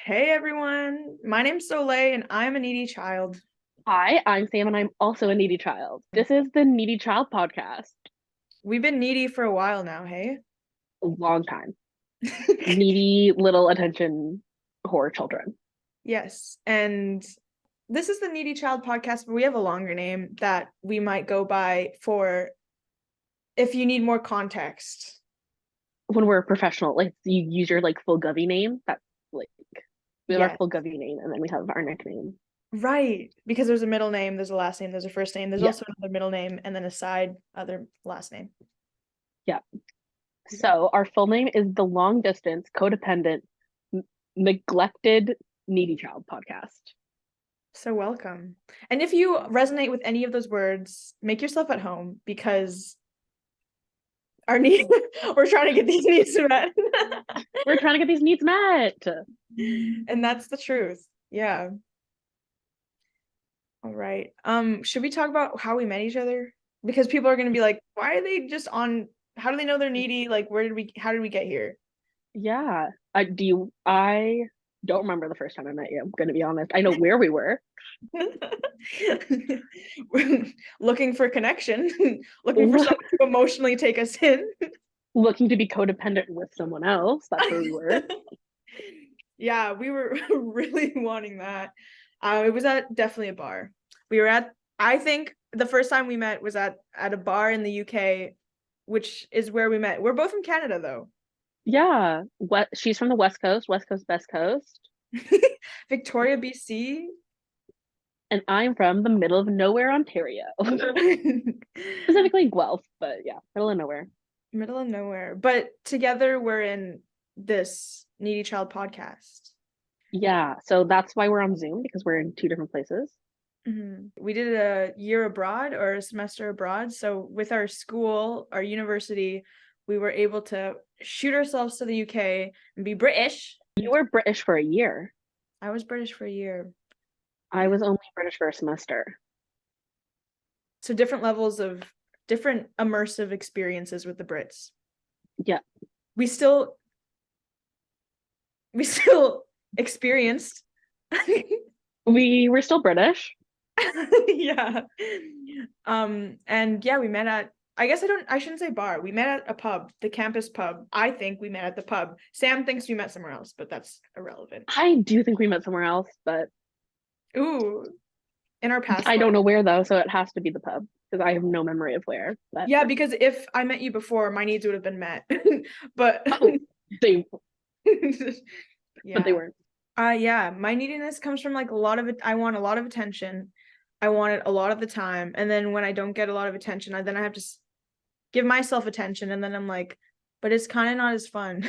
Hey everyone, my name's Soleil and I'm a needy child. Hi, I'm Sam, and I'm also a needy child. This is the Needy Child podcast. We've been needy for a while now, hey? A long time. Needy little attention horror children. Yes, and this is the Needy Child podcast, but we have a longer name that we might go by for if you need more context. When we're professional, like you use your full Govy name. That's like we have our Yes, full Govy name, and then we have our nickname. right. Because there's a middle name, there's a last name, there's a first name, there's Yeah, also another middle name, and then a side other last name. yeah. Yeah. So our full name is the Long Distance Codependent Neglected Needy Child podcast. So welcome. And if you resonate with any of those words, make yourself at home because our need we're trying to get these needs met. We're trying to get these needs met. And that's the truth. Yeah. All right. Should we talk about how we met each other? Because people are gonna be like, why are they just on how do they know they're needy? Like, how did we get here? Yeah. I don't remember the first time I met you. I'm gonna be honest. I know where we were. Looking for connection, looking for someone to emotionally take us in. Looking to be codependent with someone else. That's where we were. Yeah, we were really wanting that. It was at definitely a bar. We were at, I think the first time we met was at a bar in the UK, which is where we met. We're both from Canada though. Yeah. What she's from the West Coast, best coast. Victoria, BC. And I'm from the middle of nowhere, Ontario. Specifically Guelph, but yeah, middle of nowhere. Middle of nowhere. But together we're in this Needy Child podcast. Yeah. So that's why we're on Zoom because we're in two different places. We did a year abroad or a semester abroad. So with our school, our university, we were able to shoot ourselves to the UK and be British. You were British for a year. I was British for a year. I Yeah. was only British for a semester. So different immersive experiences with the Brits. Yeah. We still we still experienced We were still British. yeah. And yeah, we met at I shouldn't say bar. We met at a pub, the campus pub. I think we met at the pub. Sam thinks we met somewhere else, but that's irrelevant. I do think we met somewhere else, but Ooh, in our past I life. don't know where though, so it has to be the pub because I have no memory of where. But Yeah, because if I met you before, my needs would have been met. But oh, they but they yeah. weren't. Yeah, my neediness comes from like a lot of it. I want a lot of attention. I want it a lot of the time. And then when I don't get a lot of attention, then I have to give myself attention. And then I'm like, but it's kind of not as fun.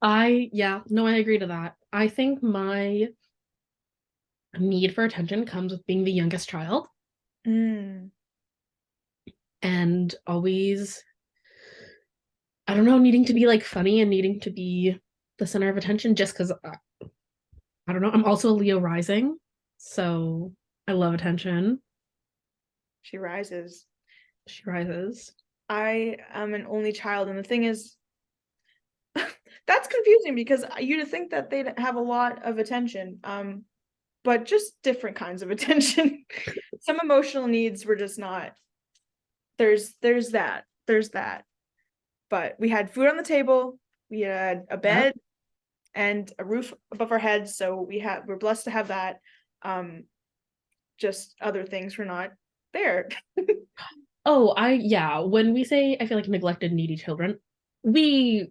Yeah, no, I agree to that. I think my need for attention comes with being the youngest child Mm. and always, I don't know, needing to be like funny and needing to be the center of attention just because I don't know. I'm also a Leo rising, so I love attention. She rises. She rises. I am an only child, and the thing is, that's confusing because you'd think that they'd have a lot of attention, but just different kinds of attention. Some emotional needs were just not. There's that. But we had food on the table, we had a bed Yep. and a roof above our heads, so we're blessed to have that. Just other things were not there. Oh, yeah, when we say I feel like neglected, needy children, we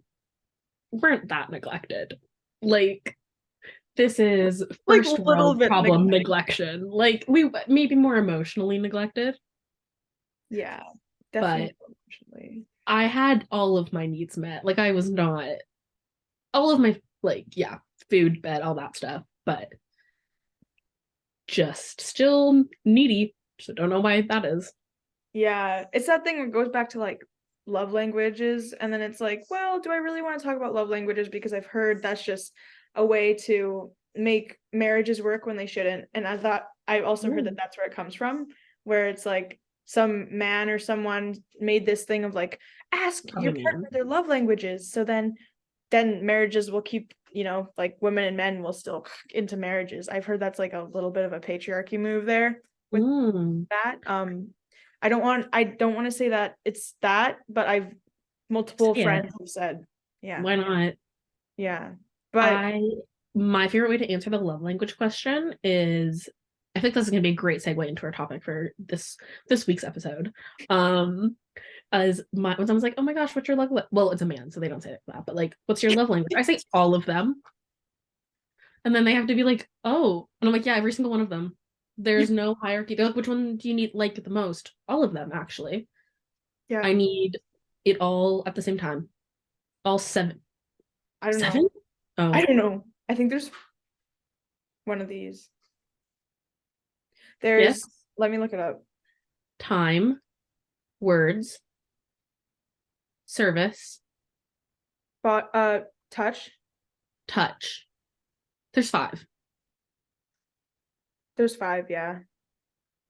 weren't that neglected. Like, this is Like first a little world bit problem neglected. neglection. Like, we maybe more emotionally neglected, Yeah, but definitely emotionally. I had all of my needs met. Like, I was not all of my, like, yeah, food, bed, all that stuff, but just still needy. So don't know why that is. Yeah, it's that thing that goes back to like love languages, and then it's like, well, do I really want to talk about love languages because I've heard that's just a way to make marriages work when they shouldn't. And I also heard that that's where it comes from, where it's like some man or someone made this thing of like ask Probably your partner man. their love languages, so then marriages will keep you know, like women and men will still into marriages. I've heard that's like a little bit of a patriarchy move there with that. I don't want to say that it's that, but I've multiple friends have said, yeah. Why not? Yeah. But my favorite way to answer the love language question is, I think this is going to be a great segue into our topic for this week's episode. As when someone's like, oh my gosh, what's your love well, it's a man, so they don't say it that, but like, what's your love language? I say all of them. And then they have to be like, oh, and I'm like, yeah, every single one of them. There's no hierarchy. They're like, which one do you need like the most? All of them, actually. Yeah. I need it all at the same time. All 7. I don't 7? know. Oh. I don't know. I think there's one of these. There's, let me look it up. Time, words, service, but touch. There's 5. There's 5, yeah.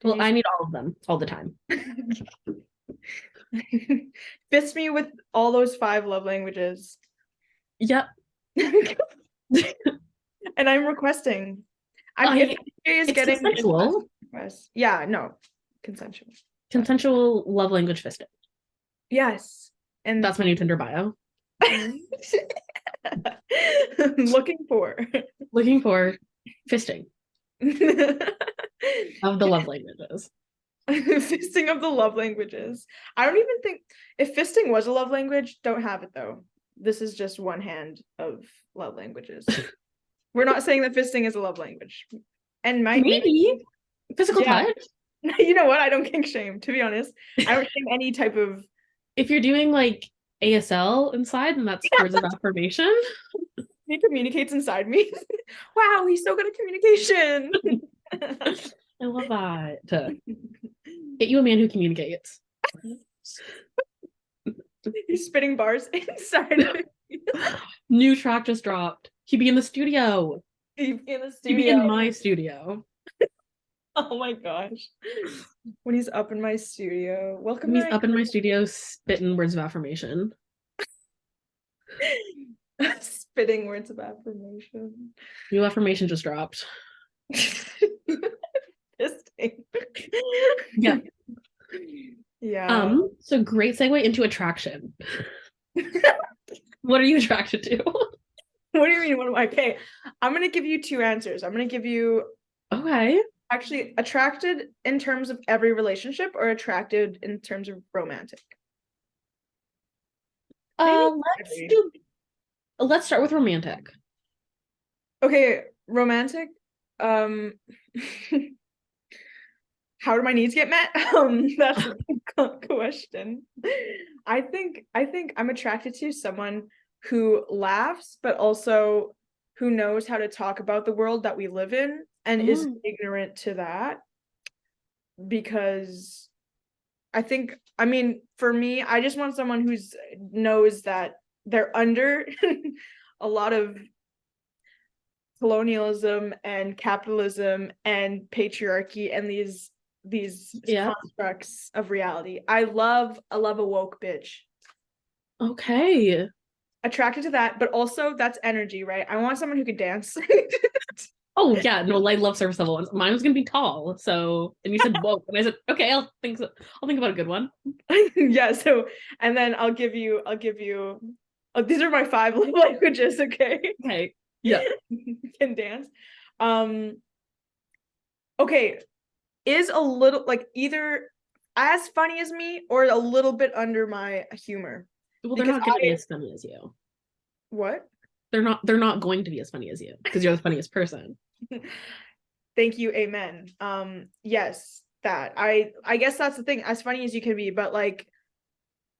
Well, I need all of them all the time. Fits me with all those 5 love languages. Yep. And I'm requesting. It's getting consensual. Yeah, no, consensual. Consensual love language fisting. Yes, and that's my new Tinder bio. looking for fisting of the love languages. Fisting of the love languages. I don't even think if fisting was a love language, don't have it though. This is just one hand of love languages. We're not saying that fisting is a love language. And maybe physical touch. You know what? I don't kink shame, to be honest. I don't shame any type of. If you're doing like ASL inside, then that's words of affirmation. He communicates inside me. Wow, he's so good at communication. I love that. Get you a man who communicates. He's spitting bars inside of me. New track just dropped. He'd be in the studio. He'd be in my studio. Oh my gosh. When he's up in my studio. Welcome when he's up in my studio spitting words of affirmation. Spitting words of affirmation. New affirmation just dropped. Yeah. Yeah. So great segue into attraction. What are you attracted to? What do you mean? What am I? Okay, I'm gonna give you 2 answers. I'm gonna give you actually attracted in terms of every relationship or attracted in terms of romantic. Let's start with romantic. Okay, romantic. How do my needs get met? That's a question. I think I'm attracted to someone who laughs, but also who knows how to talk about the world that we live in and is ignorant to that. Because I mean, for me, I just want someone who knows that they're under a lot of colonialism and capitalism and patriarchy and these constructs of reality. I love a woke bitch. Okay. Attracted to that, but also that's energy, right? I want someone who could dance. Oh yeah, no, I love surface level ones. Mine was gonna be tall, so and you said woke, and I said okay, I'll think about a good one. Yeah, so and then I'll give you these are my 5 love languages, okay? Okay. Yeah. Can dance. Okay, is a little like either as funny as me or a little bit under my humor. Well, they're not gonna be as funny as you. What? They're not going to be as funny as you because you're the funniest person. Thank you, amen. Yes, that I guess that's the thing, as funny as you can be, but like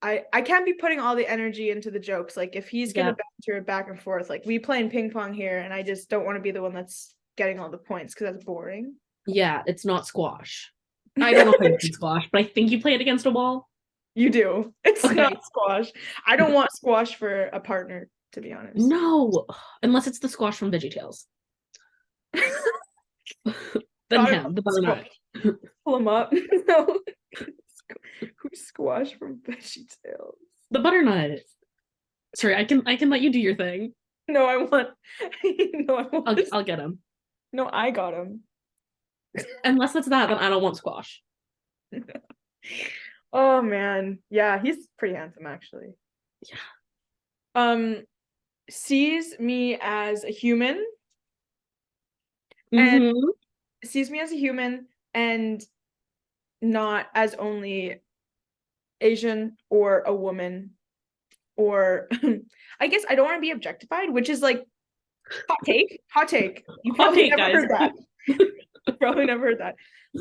I can't be putting all the energy into the jokes. Like if he's gonna banter it back and forth, like we playing ping pong here, and I just don't want to be the one that's getting all the points because that's boring. Yeah, it's not squash. I don't know how you play squash, but I think you play it against a wall. You do. It's not squash. I don't want squash for a partner, to be honest. No, unless it's the squash from VeggieTales. Then him, the butternut. Pull him up. No. Who's squash from VeggieTales? The butternut. Sorry, I can let you do your thing. No, I want. No, I want. I'll get him. No, I got him. Unless it's that, then I don't want squash. Oh man, yeah, he's pretty handsome actually. Yeah. Sees me as a human and Mhm. sees me as a human and not as only Asian or a woman or I guess I don't want to be objectified, which is like hot take. Hot take. You Hot probably take, never guys. heard that. Probably never heard that.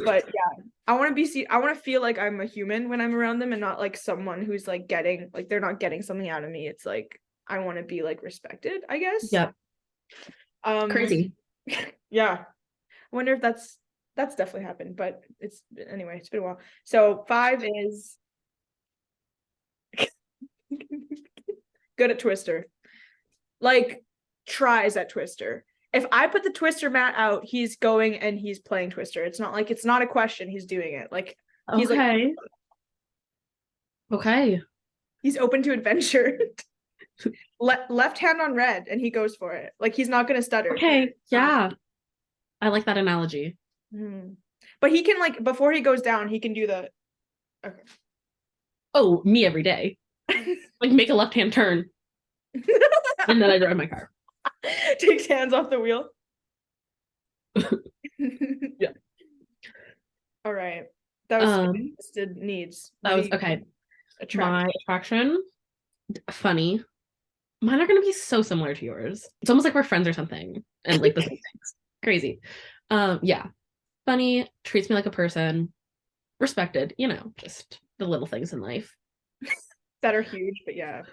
But yeah, I want to feel like I'm a human when I'm around them and not like someone who's like getting like they're not getting something out of me. It's like I want to be like respected, I guess. Yep. Crazy. Yeah. I wonder if that's definitely happened, but it's anyway, it's been a while. So 5 is good at Twister. Like tries at Twister. If I put the Twister mat out, he's going and he's playing Twister. It's not a question, he's doing it. Like he's Okay. Okay. he's open to adventure. Left hand on red and he goes for it. Like he's not gonna stutter. Okay. Yeah. I like that analogy. But he can like before he goes down, he can do the okay. Oh, me every day. Like make a left-hand turn. And then I drive my car. Takes hands off the wheel. Yeah. All right. That was listed needs. That was okay. Attraction. My attraction, funny. Mine are gonna be so similar to yours. It's almost like we're friends or something. And like the same things. Crazy. Yeah. Funny, treats me like a person, respected, just the little things in life. That are huge, but yeah.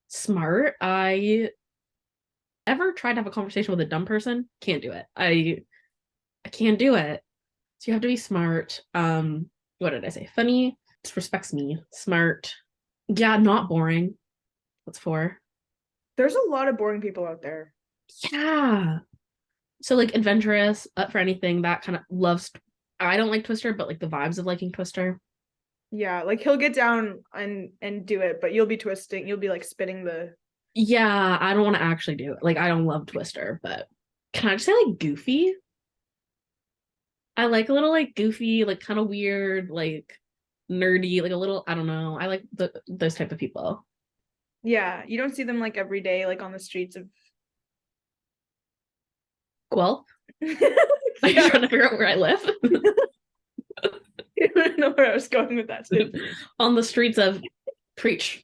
Smart. I ever tried to have a conversation with a dumb person? Can't do it. I can't do it. So you have to be smart. What did I say? Funny, just respects me. Smart. Yeah, not boring. What's 4? There's a lot of boring people out there. Yeah. So like adventurous, up for anything, that kind of loves. I don't like Twister, but like the vibes of liking Twister. Yeah, like he'll get down and do it, but you'll be twisting, you'll be like spinning the Yeah, I don't want to actually do it. Like I don't love Twister, but can I just say like goofy? I like a little like goofy, like kind of weird, like nerdy, like a little, I don't know. I like those type of people. Yeah, you don't see them like every day, like on the streets of Guelph? Are you trying to figure out where I live? I don't know where I was going with that too. On the streets of Preach.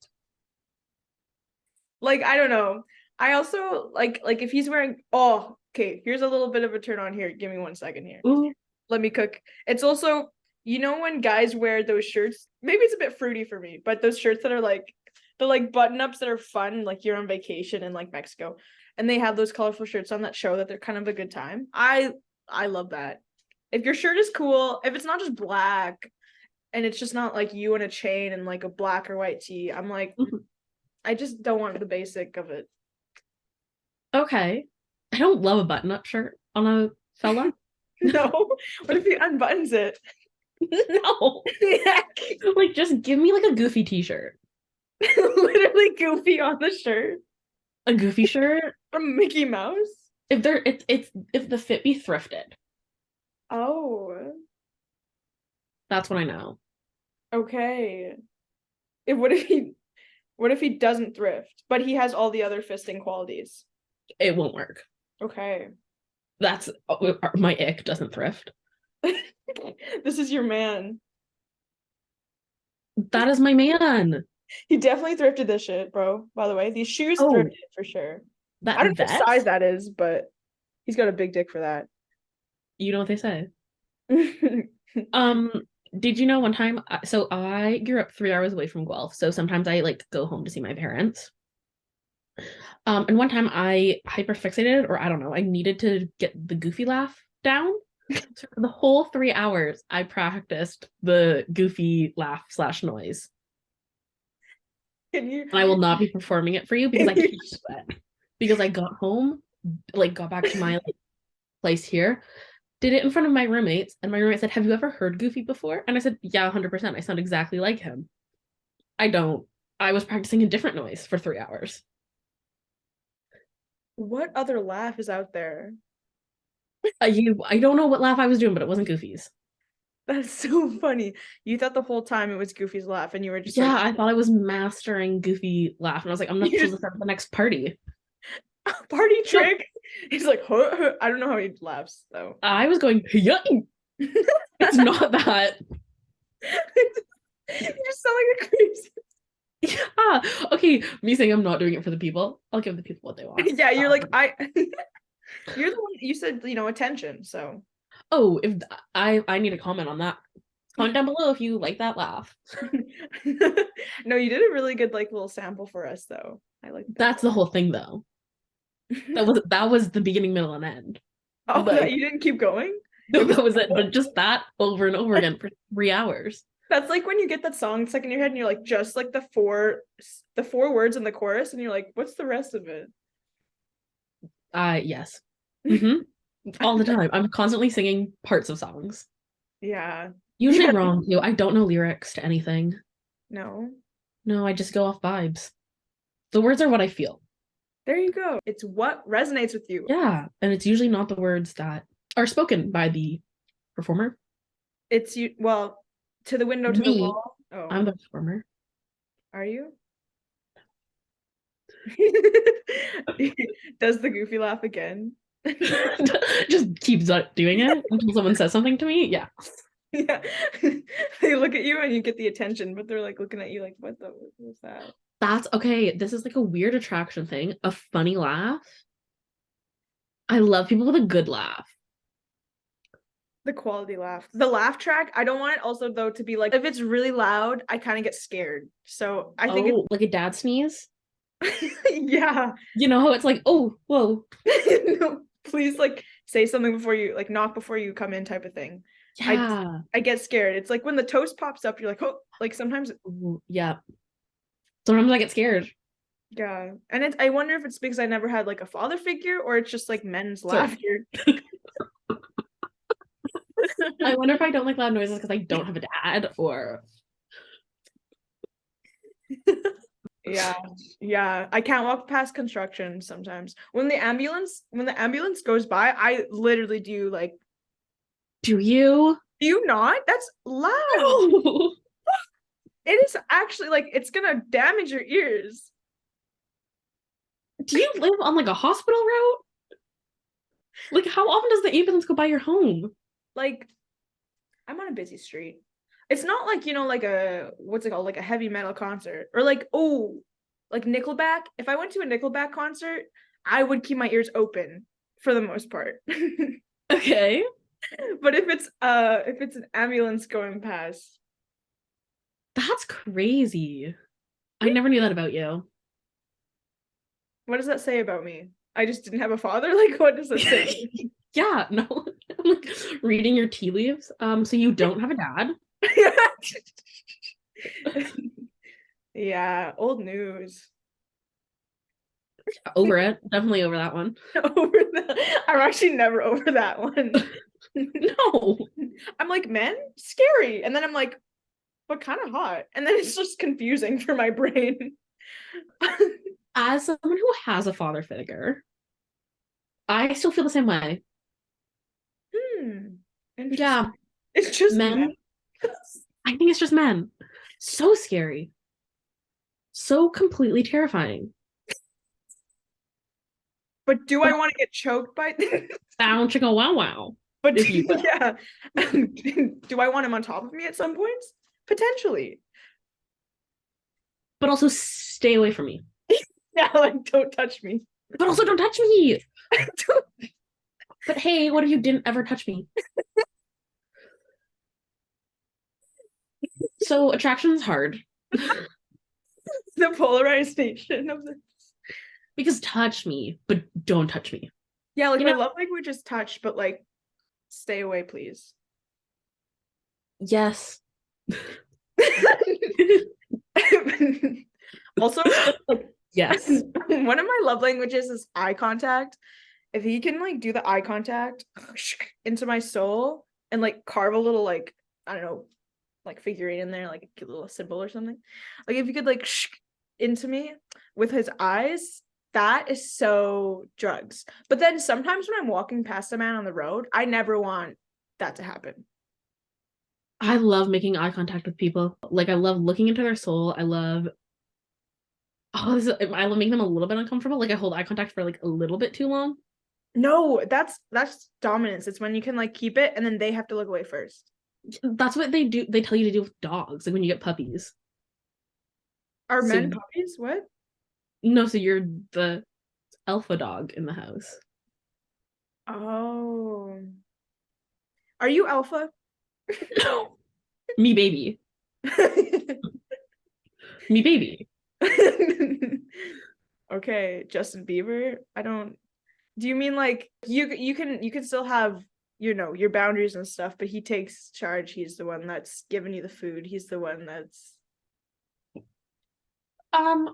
Like, I don't know. I also like if he's wearing okay, here's a little bit of a turn on here. Give me 1 second here. Ooh. Let me cook. It's also, when guys wear those shirts, maybe it's a bit fruity for me, but those shirts that are like the like button-ups that are fun, like you're on vacation in like Mexico, and they have those colorful shirts on that show that they're kind of a good time. I love that. If your shirt is cool, if it's not just black and it's just not like you and a chain and like a black or white tee, I'm like, I just don't want the basic of it. Okay. I don't love a button-up shirt on a fella. No. What if he unbuttons it? No. Like just give me like a goofy t-shirt. Literally Goofy on the shirt. A goofy shirt From Mickey Mouse? if the fit be thrifted. Oh. That's what I know. Okay. What if he doesn't thrift, but he has all the other fisting qualities? It won't work. Okay. That's my ick doesn't thrift. This is your man. That is my man. He definitely thrifted this shit, bro. By the way, these shoes thrifted for sure. That I don't know vest? what size that is, but he's got a big dick for that. You know what they say. Did you know one time? So I grew up 3 hours away from Guelph, so sometimes I like go home to see my parents. And one time I hyperfixated, or I don't know, I needed to get the goofy laugh down. So for the whole 3 hours, I practiced the goofy laugh / noise. Can you? And I will not be performing it for you because I can't do it. Because I got home, like got back to my place here, did it in front of my roommates, and my roommate said, "Have you ever heard Goofy before?" And I said, "Yeah, 100%. I sound exactly like him." I don't. I was practicing a different noise for 3 hours. What other laugh is out there? I don't know what laugh I was doing, but it wasn't Goofy's. That's so funny. You thought the whole time it was Goofy's laugh, and you were just Yeah, like, I thought I was mastering Goofy laugh, and I was like, I'm gonna You pull just- this out at the next party. party trick. He's like, huh, huh. I don't know how he laughs though. I was going, yeah. It's not that. You just sound like a crazy. Yeah. Okay, me saying I'm not doing it for the people. I'll give the people what they want. Yeah, you're like you're the one you said, attention. So Oh, if I need to comment on that. Comment down below if you like that laugh. no, you did a really good like little sample for us though. I like that. That's the whole thing though. That was the beginning, middle, and end. Oh, like- that you didn't keep going? No, that was it. But just that over and over again for 3 hours. That's like when you get that song stuck in your head and you're like just like the four words in the chorus and you're like, what's the rest of it? Yes. hmm All the time. I'm constantly singing parts of songs. Yeah. Usually Yeah. wrong too. I don't know lyrics to anything. No. No, I just go off vibes. The words are what I feel. There you go. It's what resonates with you. Yeah, and it's usually not the words that are spoken by the performer. It's you to the window, to the Me, wall. Oh, I'm the performer. are you? Does the Goofy laugh again? Just keeps doing it until someone says something to me. Yeah. Yeah. They look at you and you get the attention, but they're like looking at you like, what was that? That's okay. This is like a weird attraction thing. A funny laugh. I love people with a good laugh. The quality laugh. The laugh track, I don't want it also though to be like if it's really loud, I kind of get scared. So I think Like a dad sneeze. yeah. You know how it's like, oh, whoa. No, please like say something before you like knock before you come in type of thing. Yeah. I get scared. It's like when the toast pops up, you're like, oh, like sometimes Ooh, yeah. Sometimes I get scared. yeah. And I wonder if it's because I never had like a father figure or it's just like men's laughter. I wonder if I don't like loud noises because I don't have a dad or Yeah. I can't walk past construction sometimes. When the ambulance goes by, I literally do like, do you? do you not? That's loud. No. It is actually like it's gonna damage your ears. Do you live on like a hospital route? Like how often does the ambulance go by your home? Like I'm on a busy street. It's not like, like a what's it called? Like a heavy metal concert. Or like, like Nickelback. If I went to a Nickelback concert, I would keep my ears open for the most part. Okay. But if it's an ambulance going past, That's crazy. I never knew that about you. what does that say about me? I just didn't have a father? Like what does that say? Yeah, no. I'm like reading your tea leaves. So you don't have a dad. Yeah, old news. Over it. Definitely over that one. I'm actually never over that one. No. I'm like, men, scary. And then I'm like, but kind of hot. And then it's just confusing for my brain. As someone who has a father figure, I still feel the same way. Interesting. Yeah. It's just Men. I think it's just men. So scary. So completely terrifying. But do I want to get choked by Bow chicka wow wow. But if you will. yeah. Do I want him on top of me at some points? Potentially. But also stay away from me. Yeah, like don't touch me. But also don't touch me. Don't- But hey, what if you didn't ever touch me? So attraction's hard. The polarization of this. Because touch me, but don't touch me. Yeah, like You my know- love language is touch, but like stay away, please. Yes. Also, like Yes. one of my love languages is eye contact. If he can like do the eye contact into my soul and like carve a little like I don't know, like figure eight in there, like a cute little symbol or something. Like if you could like into me with his eyes, that is so drugs. But then sometimes when I'm walking past a man on the road, I never want that to happen. I love making eye contact with people. Like I love looking into their soul. I love I love making them a little bit uncomfortable. Like I hold eye contact for like a little bit too long. No, that's dominance. It's when you can like keep it and then they have to look away first. That's what they do. They tell you to do with dogs, like when you get puppies. Are So men puppies? What? no, so you're the alpha dog in the house. Oh. Are you alpha? No. Me baby. Me baby. Okay, Justin Bieber. I don't. Do you mean like you can still have, you know, your boundaries and stuff, but he takes charge. He's the one that's giving you the food. He's the one that's Um,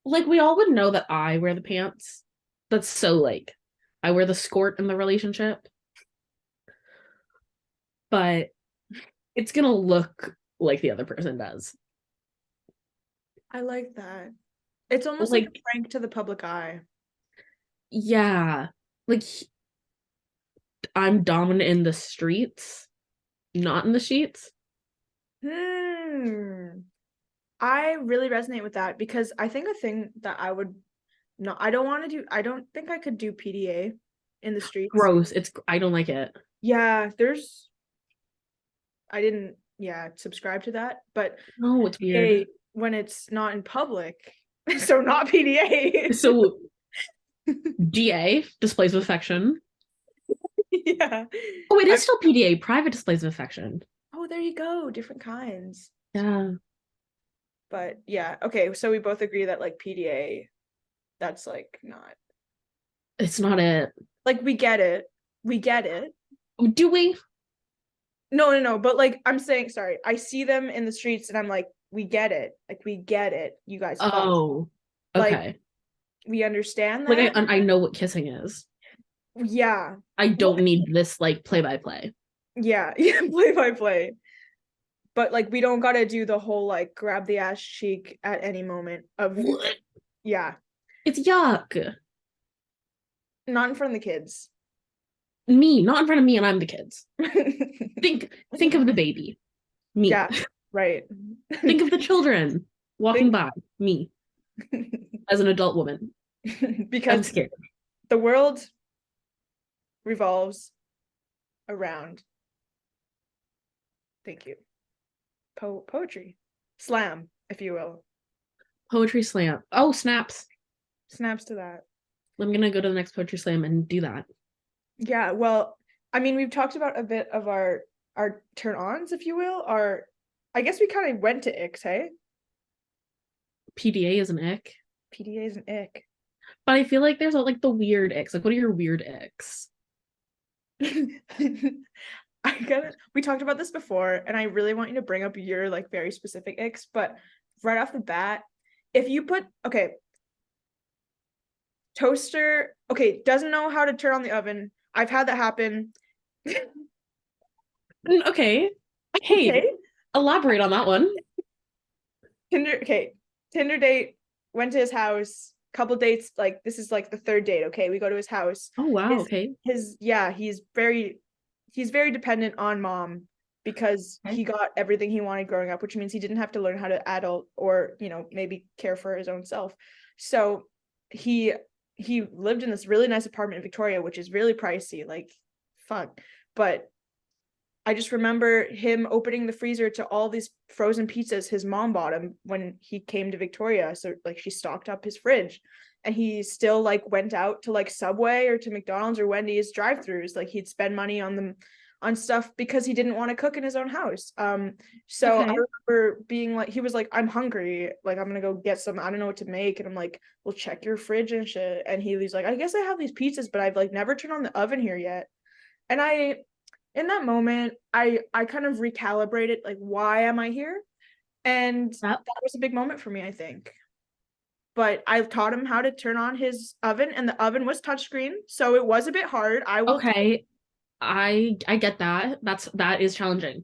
like we all would know that I wear the pants. That's so like I wear the skirt in the relationship. But it's gonna look like the other person does. I like that. It's almost like a Like, prank to the public eye. yeah. Like I'm dominant in the streets, not in the sheets. I really resonate with that because I think a thing that I would not I don't want to do I don't think I could do PDA in the streets. Gross. I don't like it. Yeah, I didn't subscribe to that, but No, it's weird. PDA when it's not in public. So not PDA. So DA, displays of affection. Yeah. Oh, it is still PDA, private displays of affection. Oh, there you go. Different kinds. Yeah. But yeah, okay, so we both agree that like PDA, that's like not It's not it. like we get it. We get it. Do we? No, but like I'm saying, sorry, I see them in the streets and I'm like, we get it. Like we get it. You guys fuck. Oh, Like, okay. We understand Like that. I know what kissing is. Yeah. I don't need this like play by play. Yeah, play by play. But like we don't gotta do the whole like grab the ass cheek at any moment of yeah. It's yuck. Not in front of the kids. Me, not in front of me, and I'm the kids. Think of the baby. Me. Yeah, right. Think of the children walking by. Me. As an adult woman. Because I'm scared. the world revolves around. Thank you. Poetry. Slam, if you will. Poetry slam. Oh, snaps. Snaps to that. I'm gonna go to the next poetry slam and do that. Yeah, well, I mean, we've talked about a bit of our turn-ons, if you will. I guess we kind of went to icks, hey? PDA is an ick. PDA is an ick. But I feel like there's like the weird icks. Like, what are your weird icks? We talked about this before, and I really want you to bring up your like very specific icks, but right off the bat, if you put toaster, doesn't know how to turn on the oven. I've had that happen. Okay. Hey, elaborate on that one. Tinder date, went to his house, couple dates, like this is like the third date, okay? We go to his house. Oh wow, okay. He's very dependent on mom because he got everything he wanted growing up, which means he didn't have to learn how to adult or, you know, maybe care for his own self. So he lived in this really nice apartment in Victoria, which is really pricey, like fuck. But I just remember him opening the freezer to all these frozen pizzas his mom bought him when he came to Victoria. So like she stocked up his fridge, and he still like went out to like Subway or to McDonald's or Wendy's drive-throughs. Like he'd spend money on them on stuff because he didn't want to cook in his own house. So I remember being like, he was like, I'm hungry, like I'm gonna go get some, I don't know what to make. And I'm like, well, check your fridge and shit. And he was like, I guess I have these pizzas, but I've like never turned on the oven here yet. And in that moment, I kind of recalibrated, like, why am I here? And that was a big moment for me, I think. But I taught him how to turn on his oven, and the oven was touchscreen, so it was a bit hard. I get that. That is challenging.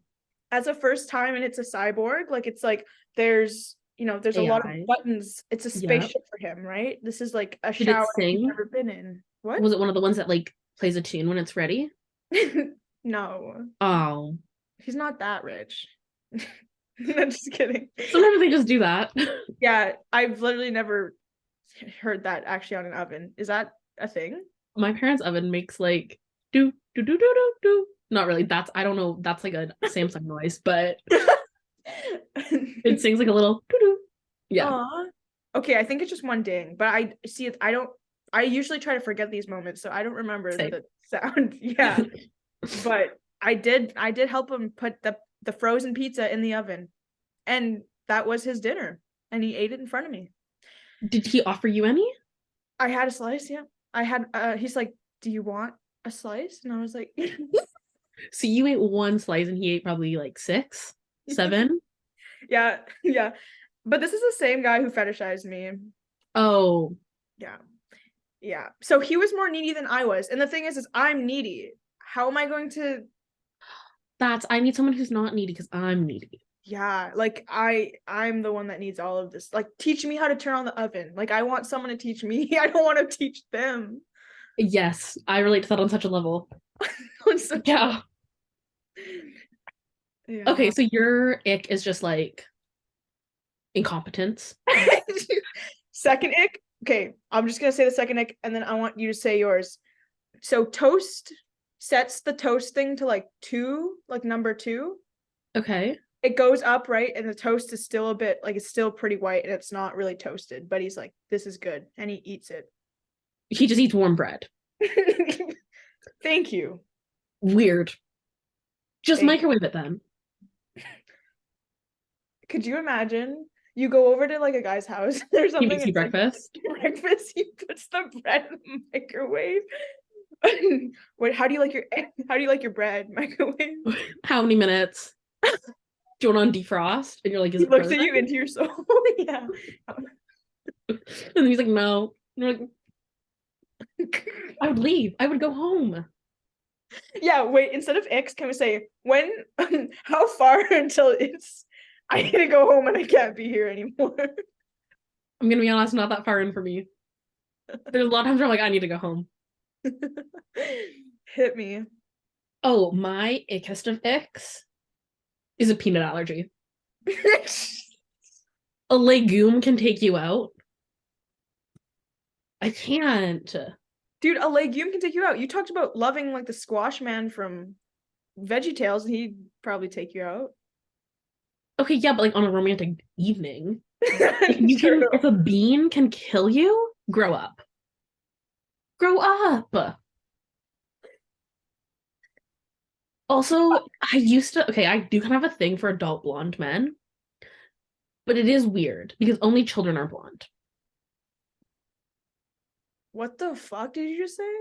As a first time, and it's a cyborg, like it's like there's there's a lot of AI. buttons. It's a Yep. spaceship for him, right? This is like a Did it shower he's sing? never been in. What? Was it one of the ones that like plays a tune when it's ready? No, Oh, he's not that rich. I'm just kidding. sometimes they just do that. Yeah, I've literally never heard that actually on an oven. Is that a thing? My parents' oven makes like do do do do do do. Not really. That's I don't know. That's like a Samsung noise, but it sings like a little doo doo. Yeah. Aw. Okay, I think it's just one ding, but I see it. I usually try to forget these moments, so I don't remember Same. the sound. Yeah, but I did help him put the frozen pizza in the oven, and that was his dinner, and he ate it in front of me. Did he offer you any? I had a slice, yeah. I had he's like, "Do you want a slice?" And I was like, So you ate one slice and he ate probably like 6, 7. yeah, yeah. But this is the same guy who fetishized me. Oh, Yeah. Yeah. So he was more needy than I was. And the thing is I'm needy. How am I going to I need someone who's not needy because I'm needy. yeah, like I'm the one that needs all of this. Like teach me how to turn on the oven. Like I want someone to teach me. I don't want to teach them. Yes, I relate to that on such a level. Yeah. Yeah. Okay, so your ick is just like incompetence. Second ick. Okay, I'm just gonna say the second ick, and then I want you to say yours. So toast sets the toast thing to like 2, like number 2. Okay. It goes up, right? And the toast is still a bit like it's still pretty white and it's not really toasted, but he's like, this is good. And he eats it. He just eats warm bread. Thank you. Weird. Just Thank microwave it then. Could you imagine? You go over to like a guy's house or He something. makes you It's like breakfast. breakfast. He puts the bread in the microwave. Wait, how do you like your bread? Microwave? How many minutes? Do you want on defrost? And you're like, is He it looks frozen? at you into your soul. Yeah. And then he's like, no. And you're like, I would leave. I would go home. Yeah, wait, instead of X, can we say when how far until it's I need to go home and I can't be here anymore. I'm gonna be honest, not that far in for me. There's a lot of times where I'm like, I need to go home. Hit me. Oh, my ickest of icks is a peanut allergy. A legume can take you out. I can't. Dude, a legume can take you out. You talked about loving like the squash man from VeggieTales, and he'd probably take you out. Okay, yeah, but like on a romantic evening. If a bean can kill you, grow up. Grow up. Also, I do kind of have a thing for adult blonde men, but it is weird because only children are blonde. What the fuck did you just say?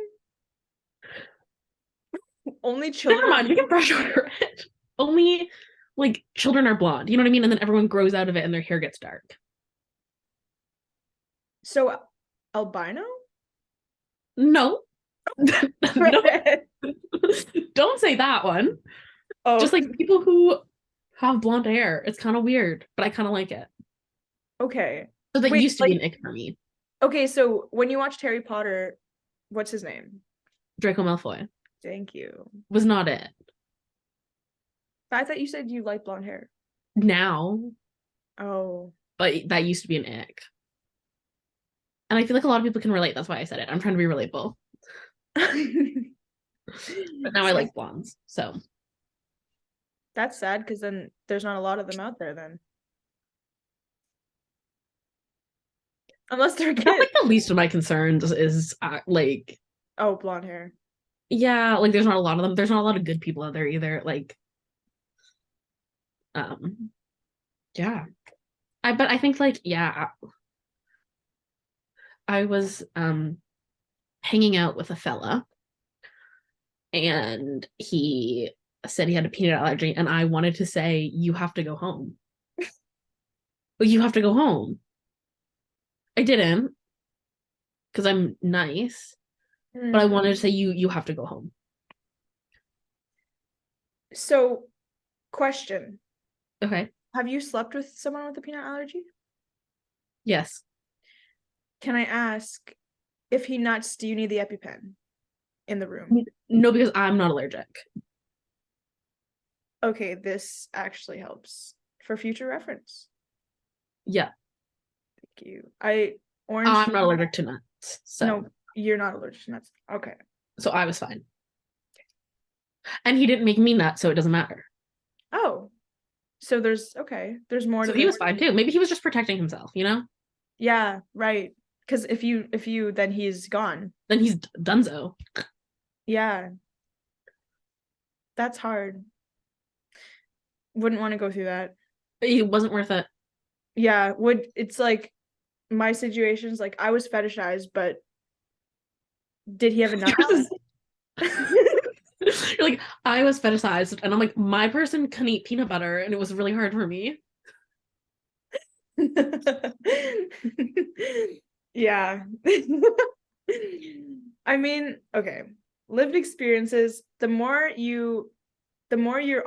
Only Never children. mind, we can brush over it. Only like children are blonde, you know what I mean? And then everyone grows out of it and their hair gets dark. So albino? No. No. Don't say that one. Oh, Just like people who have blonde hair. It's kind of weird, but I kind of like it. okay. So that Wait, used to be an ick for me. Okay, so when you watched Harry Potter, what's his name? Draco Malfoy Thank you. was not it. I thought you said you like blonde hair. Now, Oh. but that used to be an ick. And I feel like a lot of people can relate. That's why I said it. I'm trying to be relatable. But now I like blondes. So That's sad because then there's not a lot of them out there then. Unless they're that's kids. like the least of my concerns is like, Oh, blonde hair. yeah, like there's not a lot of them. There's not a lot of good people out there either. Like, yeah. But I think like, yeah, I was hanging out with a fella and he said he had a peanut allergy and I wanted to say, you have to go home. But you have to go home. I didn't because I'm nice, but I wanted to say you have to go home. So, question. Okay. Have you slept with someone with a peanut allergy? Yes. Can I ask if he nuts, do you need the EpiPen in the room? No, because I'm not allergic. Okay, this actually helps for future reference. Yeah. Thank you. Orange. I'm not allergic to nuts. So No, you're not allergic to nuts. Okay. so I was fine. And he didn't make me nuts, so it doesn't matter. Oh, so there's more So to he was this. fine too. Maybe he was just protecting himself, you know? Yeah, right. Because if you then he's gone. Then he's donezo. Yeah, that's hard. Wouldn't want to go through that. It wasn't worth it. Yeah, it's like my situation's like I was fetishized, but did he have a nut? You're like, I was fetishized, and I'm like, my person can eat peanut butter, and it was really hard for me. Yeah. I mean, okay. Lived experiences, the more you're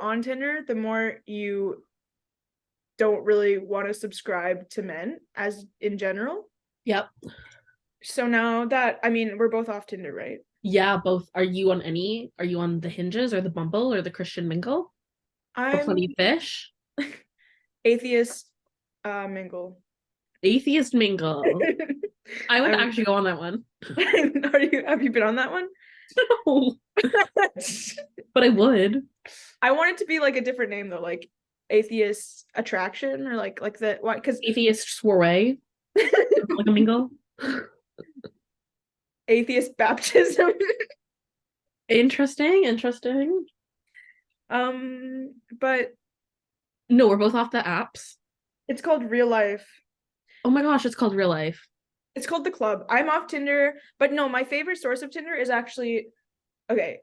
on Tinder, the more you don't really want to subscribe to men as in general. Yep. So now that, I mean, we're both off Tinder, right? Yeah, both. Are you on the Hinges or the Bumble or the Christian Mingle? Or Plenty I'm of Fish? atheist mingle. Atheist Mingle. I would I'm- actually go on that one. have you been on that one? No, but I would. I want it to be like a different name though, like atheist attraction or like the what? Because Atheist soiree, like a mingle. atheist baptism. Interesting. But No, we're both off the apps. it's called real life. Oh my gosh, it's called Real Life. It's called The Club. I'm off Tinder, but no, my favorite source of Tinder is actually okay.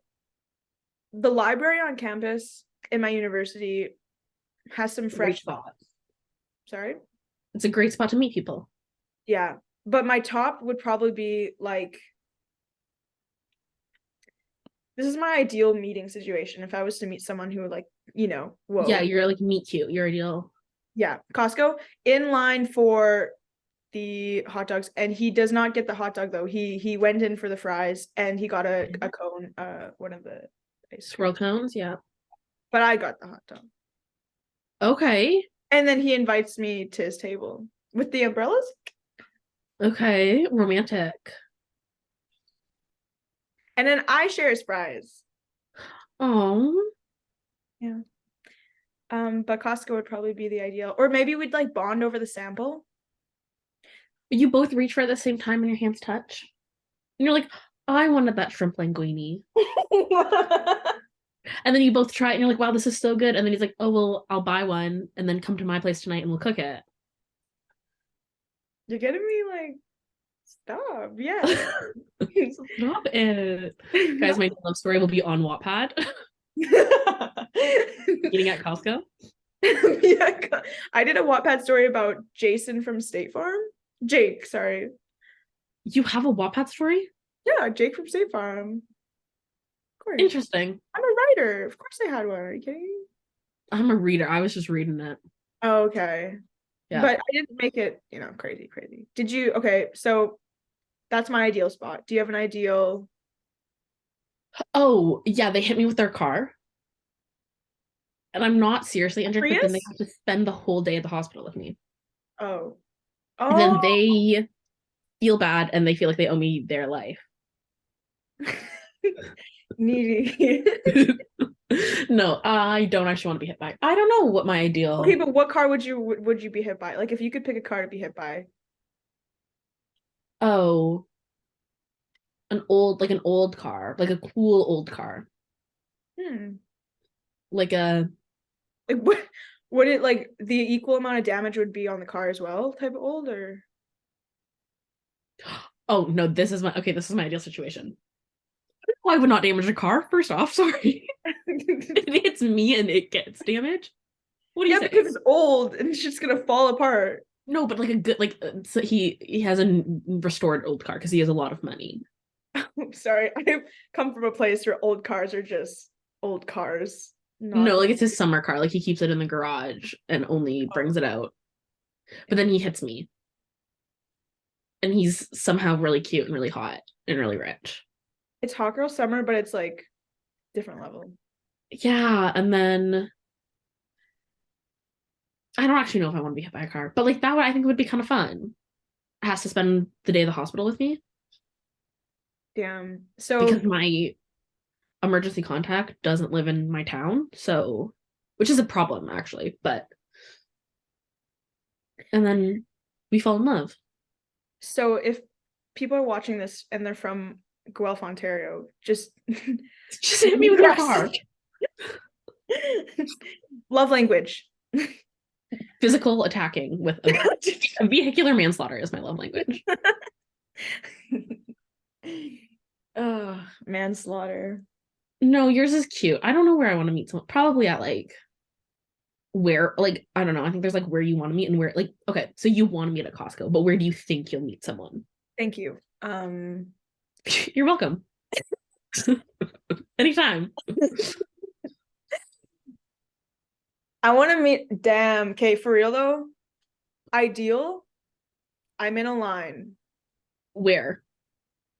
The library on campus in my university has some Great fresh. spot. Sorry. It's a great spot to meet people. Yeah, but my top would probably be like. This is my ideal meeting situation if I was to meet someone who like, whoa. Yeah, you're like meet cute. You're ideal. Yeah, Costco in line for the hot dogs, and he does not get the hot dog though. He went in for the fries and he got a cone, one of the ice Swirl cream. cones, yeah. But I got the hot dog. Okay. And then he invites me to his table with the umbrellas. Okay. Romantic. And then I share his fries. Oh. Yeah. But Costco would probably be the ideal. Or maybe we'd like bond over the sample. You both reach for it at the same time and your hands touch. And you're like, I wanted that shrimp linguine. And then you both try it and you're like, wow, this is so good. And then he's like, oh, well, I'll buy one and then come to my place tonight and we'll cook it. You're getting me like, stop. Yeah. Stop it. Guys, my love story will be on Wattpad. Eating at Costco. Yeah, I did a Wattpad story about Jason from State Farm. Jake, sorry. You have a Wattpad story? Yeah, Jake from State Farm. Of course. Interesting. I'm a writer. Of course I had one. Are you kidding me? I'm a reader. I was just reading it. Okay. Yeah. But I didn't make it, crazy. Did you? Okay, so that's my ideal spot. Do you have an ideal? Oh, yeah, they hit me with their car. And I'm not seriously injured, but then they Prius? have to spend the whole day at the hospital with me. Oh. And then Oh. they feel bad and they feel like they owe me their life. Needy. No, I don't actually want to be hit by. I don't know what my ideal. Okay, but what car would you be hit by? Like if you could pick a car to be hit by. Oh, an old car, like a cool old car. Like a Like what would it like the equal amount of damage would be on the car as well, type of old or Oh no, this is my ideal situation. I would not damage a car, first off, sorry. It's me and it gets damaged. What do you say? because it's old and it's just gonna fall apart. No, but like a good so he has a restored old car because he has a lot of money. I'm sorry. I come from a place where old cars are just old cars. No, like it's his summer car. Like he keeps it in the garage and only brings it out. But then he hits me. And he's somehow really cute and really hot and really rich. It's hot girl summer, but it's like different level. Yeah, and then I don't actually know if I want to be hit by a car, but like that would I think would be kind of fun. Has to spend the day at the hospital with me Damn. So because my emergency contact doesn't live in my town, so which is a problem actually, but and then we fall in love. so if people are watching this and they're from Guelph, Ontario, just Just hit me with your car. Love language. Physical attacking with a vehicular manslaughter is my love language. Manslaughter. No, yours is cute. I don't know where I want to meet someone. Probably at like where, like, I don't know. I think there's like where you want to meet and where, like, okay, so you want to meet at Costco, but where do you think you'll meet someone? Thank you. You're welcome. Anytime. I want to meet. Damn. Okay, for real though. Ideal. I'm in a line. Where?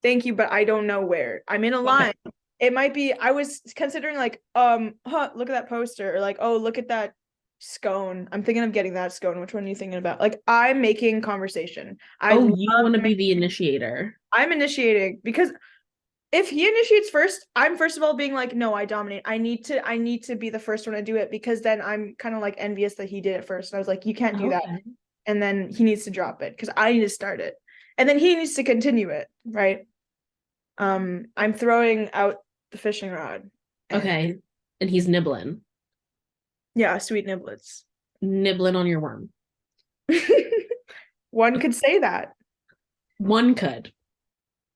Thank you, but I don't know where. I'm in a line. It might be. I was considering like, look at that poster, or like, oh, look at that scone. I'm thinking of getting that scone. Which one are you thinking about? Like, I'm making conversation. Oh, you want to be the initiator. I'm initiating because if he initiates first, I'm first of all being like, no, I dominate. I need to be the first one to do it because then I'm kind of like envious that he did it first. And I was like, you can't do that. And then he needs to drop it because I need to start it. And then he needs to continue it, right? I'm throwing out the fishing rod. Okay. And he's nibbling. Yeah, sweet niblets. Nibbling on your worm. One could say that. One could.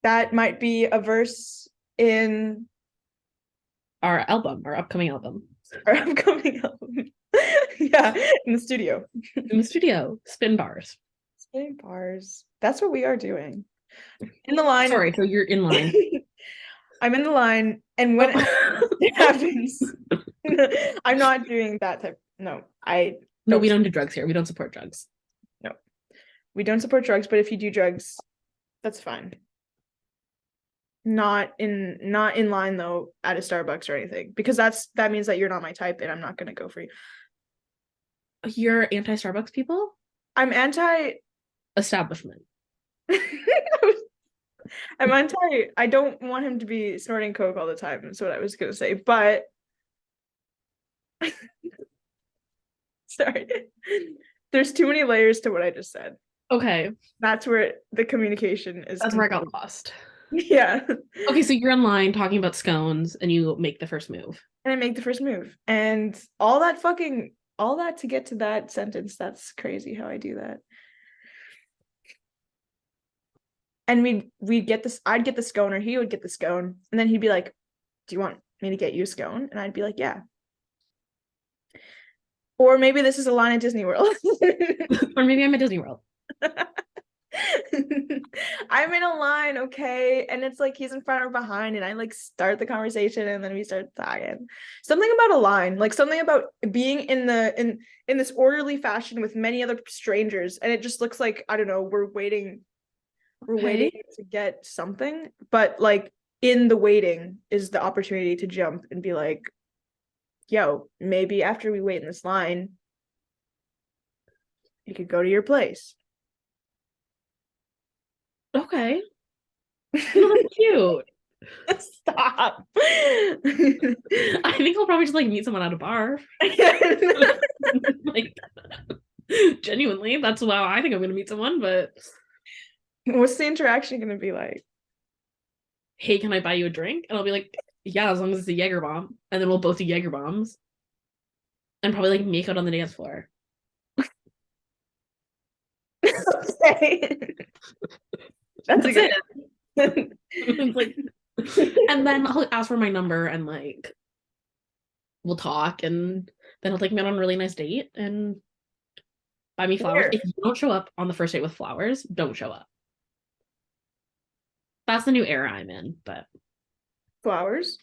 That might be a verse in Our album, our upcoming album. our upcoming album. Yeah, in the studio. In the studio. Spin bars. Spinning bars. That's what we are doing. In the line. Sorry, so you're in line. I'm in the line, and when it happens, I'm not doing that type. No, No, we don't do drugs here. We don't support drugs. No, we don't support drugs. But if you do drugs, that's fine. Not in line though at a Starbucks or anything, because that means that you're not my type, and I'm not gonna go for you. You're anti-Starbucks people? I'm anti establishment. I'm anti. I don't want him to be snorting coke all the time. That's what I was gonna say, but sorry, there's too many layers to what I just said. Okay, that's where the communication is. That's where I got lost. Yeah. Okay, so you're in line talking about scones, and you make the first move. And I make the first move, and all that to get to that sentence. That's crazy how I do that. And we'd get this. I'd get the scone, or he would get the scone, and then he'd be like, "Do you want me to get you a scone?" And I'd be like, "Yeah." Or maybe this is a line at Disney World. Or maybe I'm at Disney World. I'm in a line, okay, and it's like he's in front or behind, and I like start the conversation, and then we start talking. Something about a line, like something about being in this orderly fashion with many other strangers, and it just looks like, I don't know, we're waiting to get something, but like in the waiting is the opportunity to jump and be like, yo, maybe after we wait in this line, you could go to your place. Okay. Oh, that's cute. Stop. I think I'll probably just like meet someone at a bar. Like, genuinely, that's how I think I'm gonna meet someone. But what's the interaction gonna be like? Hey, can I buy you a drink? And I'll be like, yeah, as long as it's a Jaeger bomb. And then we'll both do Jaeger bombs. And probably like make out on the dance floor. Okay. That's it. Like, and then I'll ask for my number, and like we'll talk, and then he'll take me on a really nice date and buy me flowers. If you don't show up on the first date with flowers, don't show up. That's the new era I'm in. But flowers?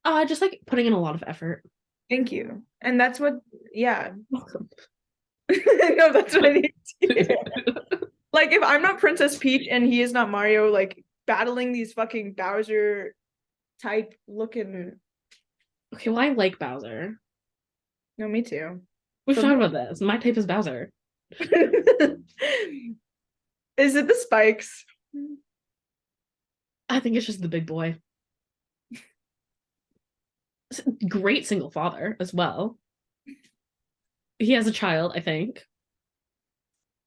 Just like putting in a lot of effort. Thank you. And that's what, yeah. No, that's what I need to do. Like if I'm not Princess Peach and he is not Mario, like battling these fucking Bowser type looking. Okay, well, I like Bowser. No, me too. We've For talked about this. My type is Bowser. Is it the spikes? I think it's just the big boy. Great single father as well. He has a child, I think.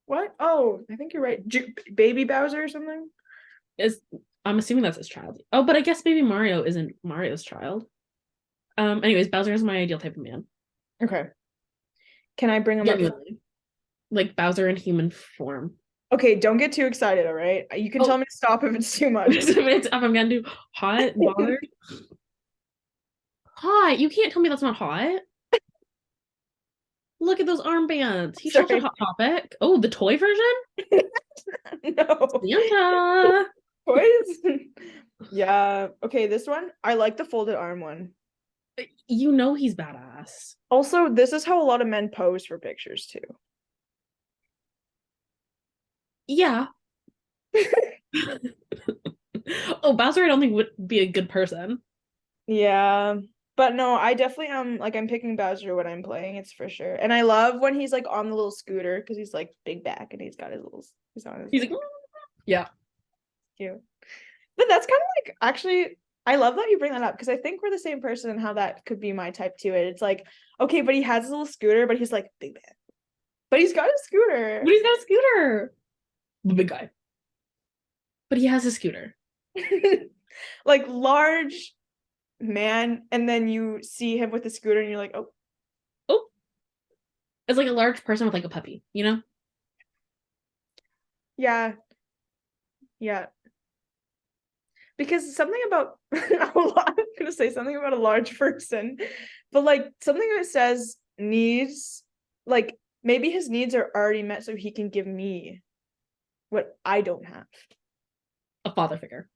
What? Oh, I think you're right. Baby Bowser or something? Is I'm assuming that's his child. Oh, but I guess maybe Mario isn't Mario's child. Anyways, Bowser is my ideal type of man. Okay. Can I bring him up? Genuinely. Like Bowser in human form. Okay, don't get too excited, all right? You can tell me to stop if it's too much. If I'm gonna do hot, bothered. Hot. You can't tell me that's not hot. Look at those armbands. He shopped at Sorry. Hot Topic. Oh, the toy version? No. Santa. Toys? Yeah. Okay, this one. I like the folded arm one. You know he's badass. Also, this is how a lot of men pose for pictures too. Yeah. Oh, Bowser, I don't think would be a good person. Yeah. But no, I definitely am like I'm picking Bowser when I'm playing, it's for sure. And I love when he's like on the little scooter because he's like big back and he's got his little he's on his He's like, yeah. cute. But that's kind of like actually I love that you bring that up because I think we're the same person and how that could be my type too. It's like, okay, but he has his little scooter, but he's like big back. But he's got a scooter. But he's got a scooter. The big guy. But he has a scooter. Like large man, and then you see him with the scooter and you're like, oh. Oh. It's like a large person with like a puppy, you know? Yeah. Yeah. Because something about I'm gonna say something about a large person, but like something that says needs, like maybe his needs are already met so he can give me what I don't have. A father figure.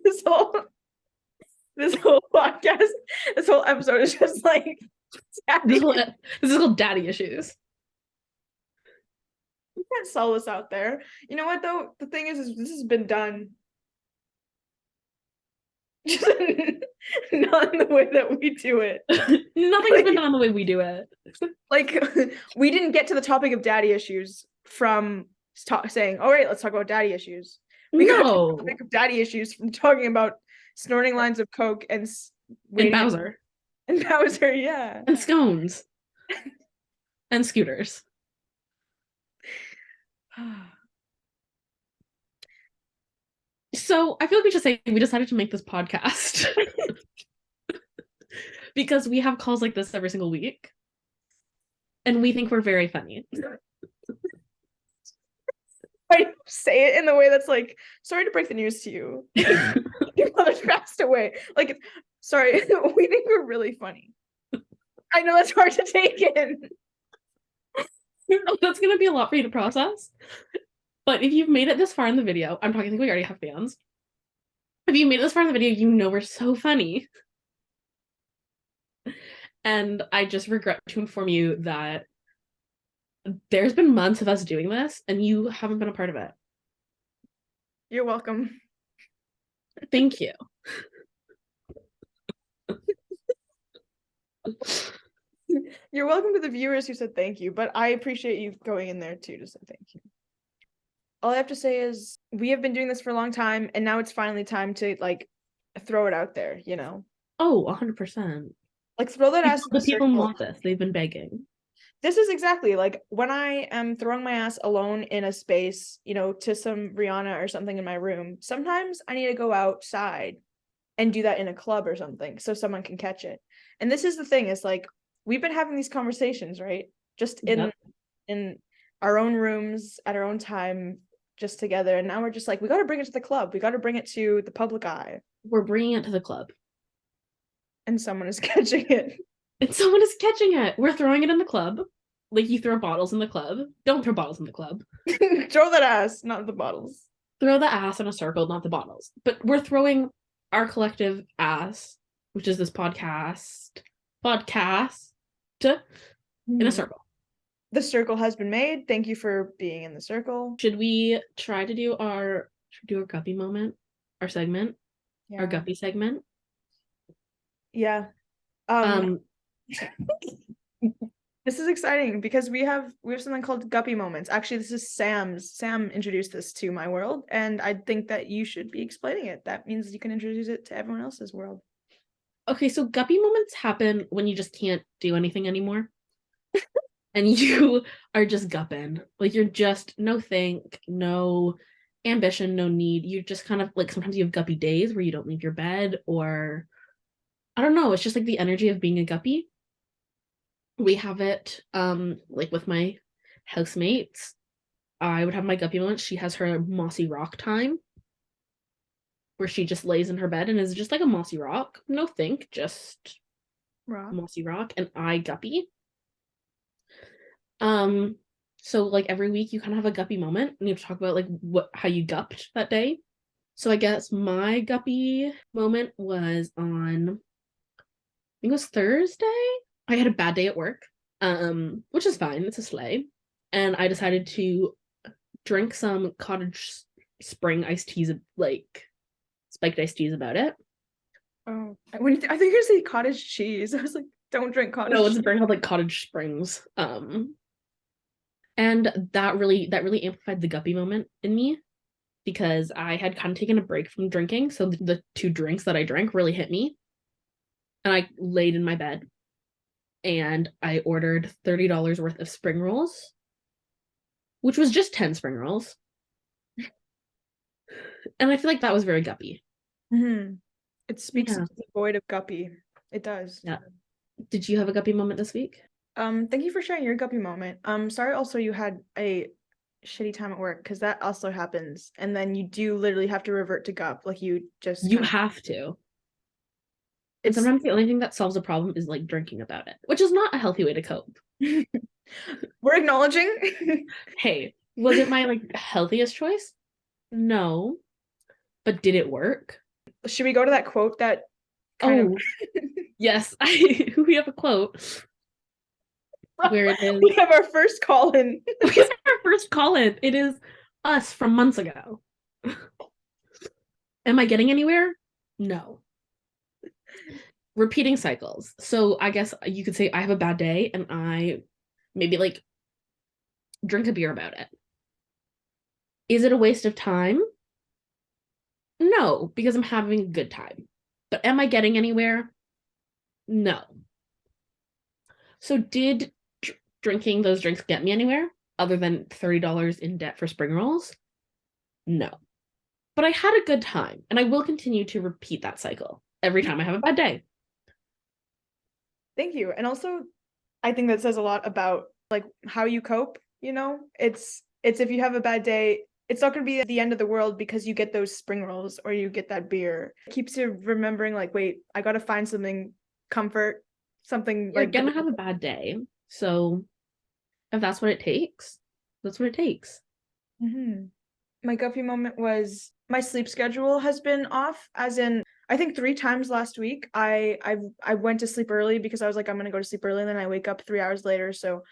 This whole podcast, this whole episode is just like This is called daddy issues. You can't sell this out there. You know what though? The thing is this has been done. Just not in the way that we do it. Nothing's been done the way we do it. Like we didn't get to the topic of daddy issues from saying, all right, let's talk about daddy issues. We got to the topic of daddy issues from talking about snorting lines of coke and Bowser. And Bowser, yeah. And scones. And scooters. So I feel like we should say we decided to make this podcast because we have calls like this every single week. And we think we're very funny. I say it in the way that's like, sorry to break the news to you. Your mother's passed away. Like, sorry, we think we're really funny. I know that's hard to take in. That's gonna be a lot for you to process. But if you've made it this far in the video, I think we already have fans. If you made it this far in the video, you know we're so funny. And I just regret to inform you that there's been months of us doing this, and you haven't been a part of it. You're welcome. Thank you. You're welcome to the viewers who said thank you, but I appreciate you going in there too to say thank you. All I have to say is we have been doing this for a long time, and now it's finally time to like throw it out there, you know? Oh, 100%. Like throw that ass. The people want this. They've been begging. This is exactly like when I am throwing my ass alone in a space, you know, to some Rihanna or something in my room. Sometimes I need to go outside and do that in a club or something so someone can catch it. And this is the thing, is like we've been having these conversations, right? Just in our own rooms at our own time, just together. And now we're just like, we got to bring it to the club. We got to bring it to the public eye. We're bringing it to the club. And someone is catching it. And someone is catching it. We're throwing it in the club. Like you throw bottles in the club. Don't throw bottles in the club. Throw that ass, not the bottles. Throw the ass in a circle, not the bottles. But we're throwing our collective ass, which is this podcast, in a circle. The circle has been made. Thank you for being in the circle. Should we try to do our guppy moment? Our segment? Our Yeah. guppy segment? Yeah. Um, This is exciting because we have something called guppy moments. Actually, this is Sam introduced this to my world, and I think that you should be explaining it. That means you can introduce it to everyone else's world. okay, so guppy moments happen when you just can't do anything anymore. And you are just gupping. Like you're just no think, no ambition, no need. You just kind of like sometimes you have guppy days where you don't leave your bed, or I don't know, it's just like the energy of being a guppy. We have it like with my housemates. I would have my guppy moments. She has her mossy rock time where she just lays in her bed and is just like a mossy rock. No think, just Rock. mossy rock. And I guppy. Um, so like every week you kind of have a guppy moment and you have to talk about like how you gupped that day. So I guess my guppy moment was on, I think it was Thursday. I had a bad day at work, which is fine. It's a sleigh. And I decided to drink some cottage spring iced teas, like spiked iced teas about it. Oh, I think you're gonna say cottage cheese. I was like, don't drink cottage No, it's a cheese. brand called like Cottage Springs. And that really amplified the guppy moment in me because I had kind of taken a break from drinking. So the two drinks that I drank really hit me. And I laid in my bed and I ordered $30 worth of spring rolls, which was just 10 spring rolls. And I feel like that was very guppy. It speaks Yeah. to the void of guppy. It does. Yeah. Did you have a guppy moment this week? Thank you for sharing your guppy moment. Sorry also you had a shitty time at work because that also happens, and then you do literally have to revert to gup. Like you just You kinda- have to. And it's sometimes the only thing that solves a problem is like drinking about it, which is not a healthy way to cope. we're acknowledging. Hey, was it my like healthiest choice? No. But did it work? Should we go to that quote that kind Oh, yes. We have a quote of where it is we have our first call in. we have our first call in. It is us from months ago. Am I getting anywhere? No. Repeating cycles. So I guess you could say I have a bad day and I maybe like drink a beer about it. Is it a waste of time? No, because I'm having a good time. But am I getting anywhere? No. So did drinking those drinks get me anywhere other than $30 in debt for spring rolls? No. But I had a good time and I will continue to repeat that cycle every time I have a bad day. Thank you. And also I think that says a lot about like how you cope, you know? It's if you have a bad day, it's not going to be the end of the world because you get those spring rolls or you get that beer. It keeps you remembering like, wait, I got to find something comfort, something You're like gonna have a bad day. So if that's what it takes, that's what it takes. My guppy moment was my sleep schedule has been off, as in I think 3 times last week I went to sleep early because I was like I'm gonna go to sleep early and then I wake up 3 hours later. So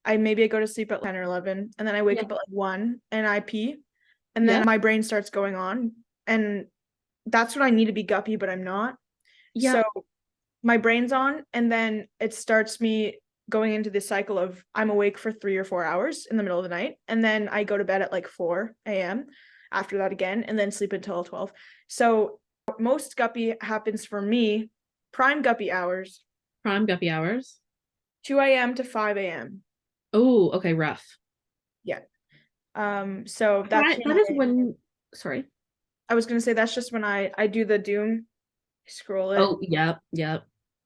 I go to sleep at 10 or 11 and then I wake up at like 1 and I pee and then my brain starts going on and that's when I need to be guppy, but I'm not. Yeah. So my brain's on and then it starts me going into this cycle of I'm awake for 3 or 4 hours in the middle of the night and then I go to bed at like 4 a.m. after that again and then sleep until 12. So most guppy happens for me prime guppy hours Prime guppy hours. 2 a.m. to 5 a.m. Oh, okay, rough. Yeah. So that's That is when sorry. I was gonna say that's just when I do the doom scroll it. Oh, yep.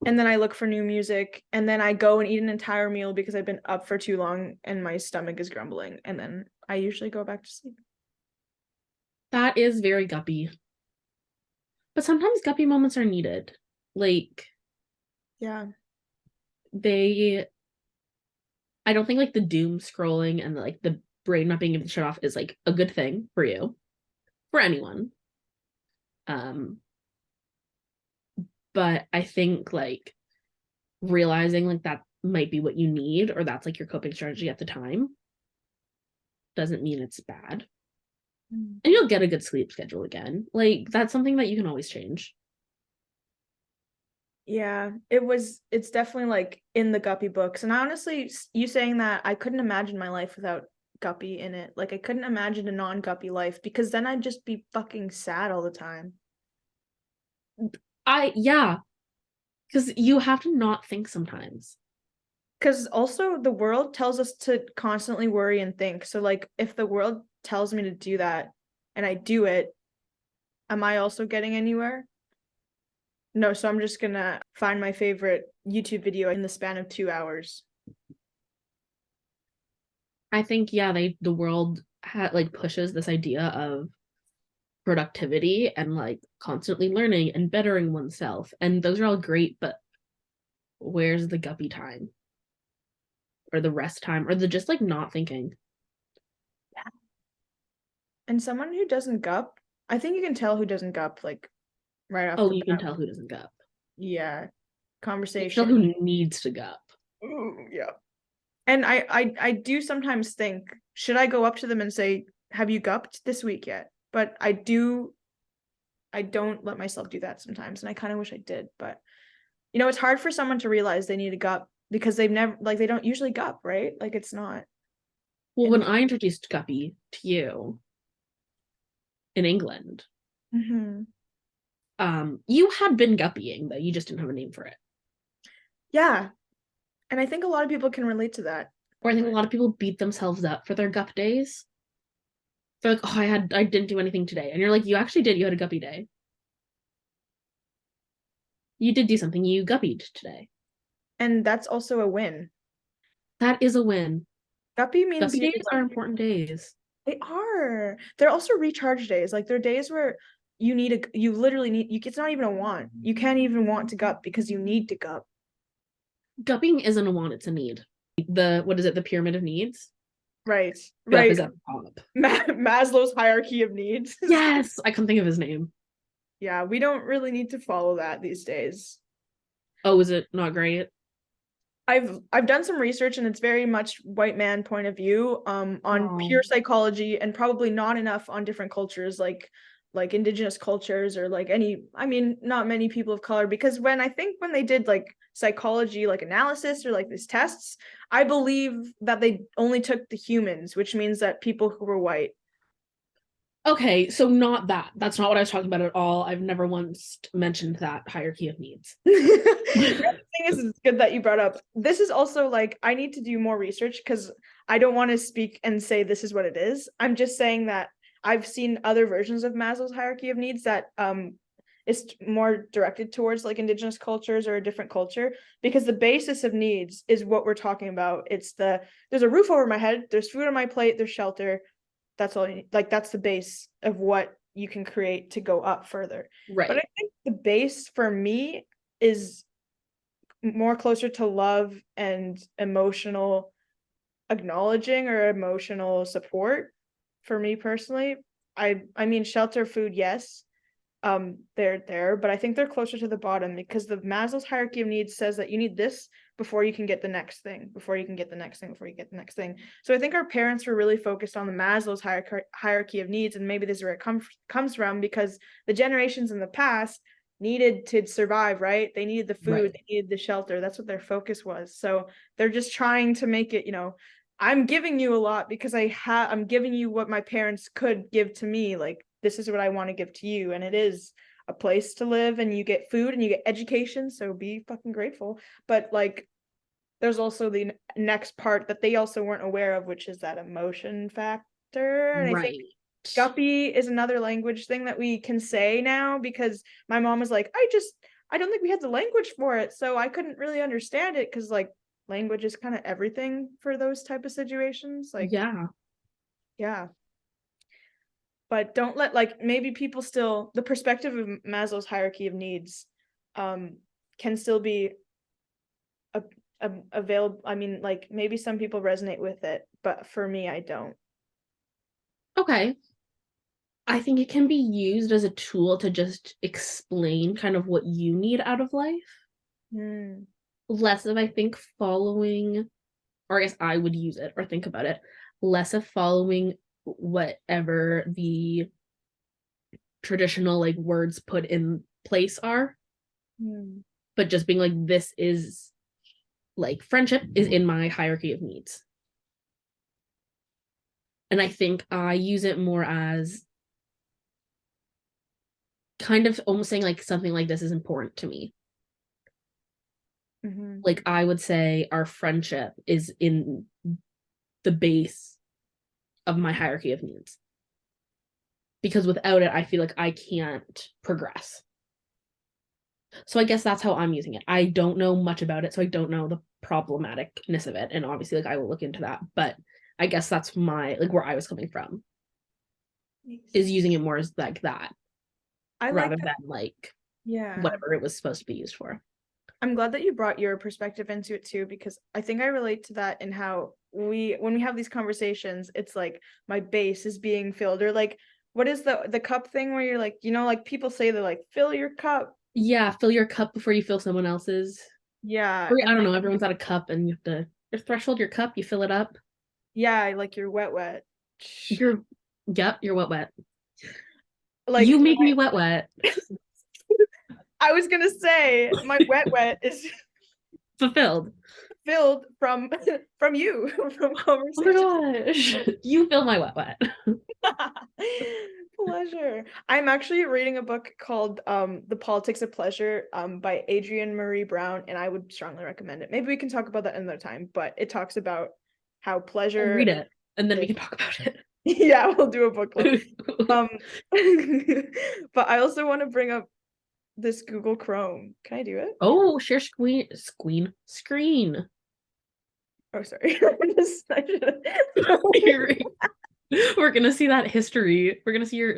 And then I look for new music and then I go and eat an entire meal because I've been up for too long and my stomach is grumbling and then I usually go back to sleep. That is very guppy. But sometimes guppy moments are needed. Like Yeah. I don't think like the doom scrolling and like the brain not being able to shut off is like a good thing for you. For anyone. But I think like realizing like that might be what you need, or that's like your coping strategy at the time, doesn't mean it's bad. And you'll get a good sleep schedule again. Like, that's something that you can always change. Yeah, it's definitely like in the Guppy books. And honestly, you saying that, I couldn't imagine my life without Guppy in it. Like, I couldn't imagine a non-Guppy life because then I'd just be fucking sad all the time. Yeah, because you have to not think sometimes. Because also the world tells us to constantly worry and think. So like if the world tells me to do that and I do it, am I also getting anywhere? No, so I'm just gonna find my favorite YouTube video in the span of 2 hours. I think, yeah, the world like pushes this idea of productivity and like constantly learning and bettering oneself. And those are all great, but where's the Guppy time? Or the rest time, or the just like not thinking. And someone who doesn't gup, I think you can tell who doesn't gup like right off Oh, the you can bat. tell who doesn't gup. Yeah. You can Conversation. tell who needs to gup. Ooh, yeah. And I do sometimes think, should I go up to them and say, have you gupped this week yet? But I don't let myself do that sometimes, and I kind of wish I did. But it's hard for someone to realize they need a gup because they've never, like, they don't usually gup, right? Like, it's not. Well, when I introduced Guppy to you in England, Mhm. you had been guppying, though you just didn't have a name for it. Yeah, and I think a lot of people can relate to that. Or I think a lot of people beat themselves up for their gup days. They're like, oh, I didn't do anything today. And you're like, you actually did. You had a guppy day. You did do something. You guppied today. And that's also a win. That is a win. Guppy means Guppy days are important days. they are. They're also recharge days. Like, they're days where you literally need, it's not even a want. You can't even want to gup because you need to gup. Gupping isn't a want, it's a need. What is it? The pyramid of needs? Right. Gup Right. is at the top. Maslow's hierarchy of needs. Yes, I couldn't think of his name. Yeah, we don't really need to follow that these days. Oh, is it not great? I've done some research and it's very much white man point of view on pure psychology, and probably not enough on different cultures like indigenous cultures, or like not many people of color, because when they did like psychology like analysis or like these tests, I believe that they only took the humans, which means that people who were white. Okay, so not that. That's not what I was talking about at all. I've never once mentioned that hierarchy of needs. The thing is, it's good that you brought up. This is also like, I need to do more research because I don't want to speak and say this is what it is. I'm just saying that I've seen other versions of Maslow's hierarchy of needs that is more directed towards like indigenous cultures or a different culture, because the basis of needs is what we're talking about. It's there's a roof over my head, there's food on my plate, there's shelter. That's all you need. Like, that's the base of what you can create to go up further. Right. But I think the base for me is more closer to love and emotional acknowledging or emotional support. For me personally, I mean, shelter, food, yes, they're there, but I think they're closer to the bottom, because the Maslow's hierarchy of needs says that you need this before you can get the next thing, before you can get the next thing, before you get the next thing. So I think our parents were really focused on the Maslow's hierarchy of needs, and maybe this is where it comes from, because the generations in the past needed to survive, right? They needed the food, Right. they needed the shelter. That's what their focus was. So they're just trying to make it, I'm giving you a lot because I'm giving you what my parents could give to me. Like, this is what I want to give to you. And it is a place to live, and you get food and you get education. So be fucking grateful. But like, there's also the next part that they also weren't aware of, which is that emotion factor. And I think Guppy is another language thing that we can say now, because my mom was like, I don't think we had the language for it. So I couldn't really understand it, because like, language is kind of everything for those type of situations. Like, yeah. But don't let, like, maybe people still, the perspective of Maslow's hierarchy of needs can still be available. I mean, like, maybe some people resonate with it, but for me, I don't. Okay. I think it can be used as a tool to just explain kind of what you need out of life. less of, I think, following, or I guess I would use it or think about it, less of following whatever the traditional like words put in place are, but just being like, this is like friendship is in my hierarchy of needs. And I think I use it more as kind of almost saying like something like this is important to me. Like I would say our friendship is in the base of my hierarchy of needs. Because without it, I feel like I can't progress. So I guess that's how I'm using it. I don't know much about it, so I don't know the problematicness of it. And obviously, like I will look into that. But I guess that's my like where I was coming from. Is using it more as like that. Rather than like whatever it was supposed to be used for. I'm glad that you brought your perspective into it too, because I think I relate to that in how when we have these conversations, it's like my base is being filled, or like what is the cup thing where you're like, like people say they're like, fill your cup. Yeah, fill your cup before you fill someone else's. Yeah. Or, I don't know, everyone's at a cup and you have to your threshold your cup, you fill it up. Yeah, like you're wet. You're wet. Like you make me wet. I was gonna say my wet is fulfilled from you from conversation. Oh my gosh. You fill my wet. Pleasure. I'm actually reading a book called The Politics of Pleasure by Adrienne Marie Brown, and I would strongly recommend it. Maybe we can talk about that another time, but it talks about how pleasure. I'll read it and then we can talk about it. Yeah, we'll do a book club. But I also want to bring up this Google Chrome. Can I do it? Oh, share screen. Oh, sorry. We're gonna see that history. We're gonna see your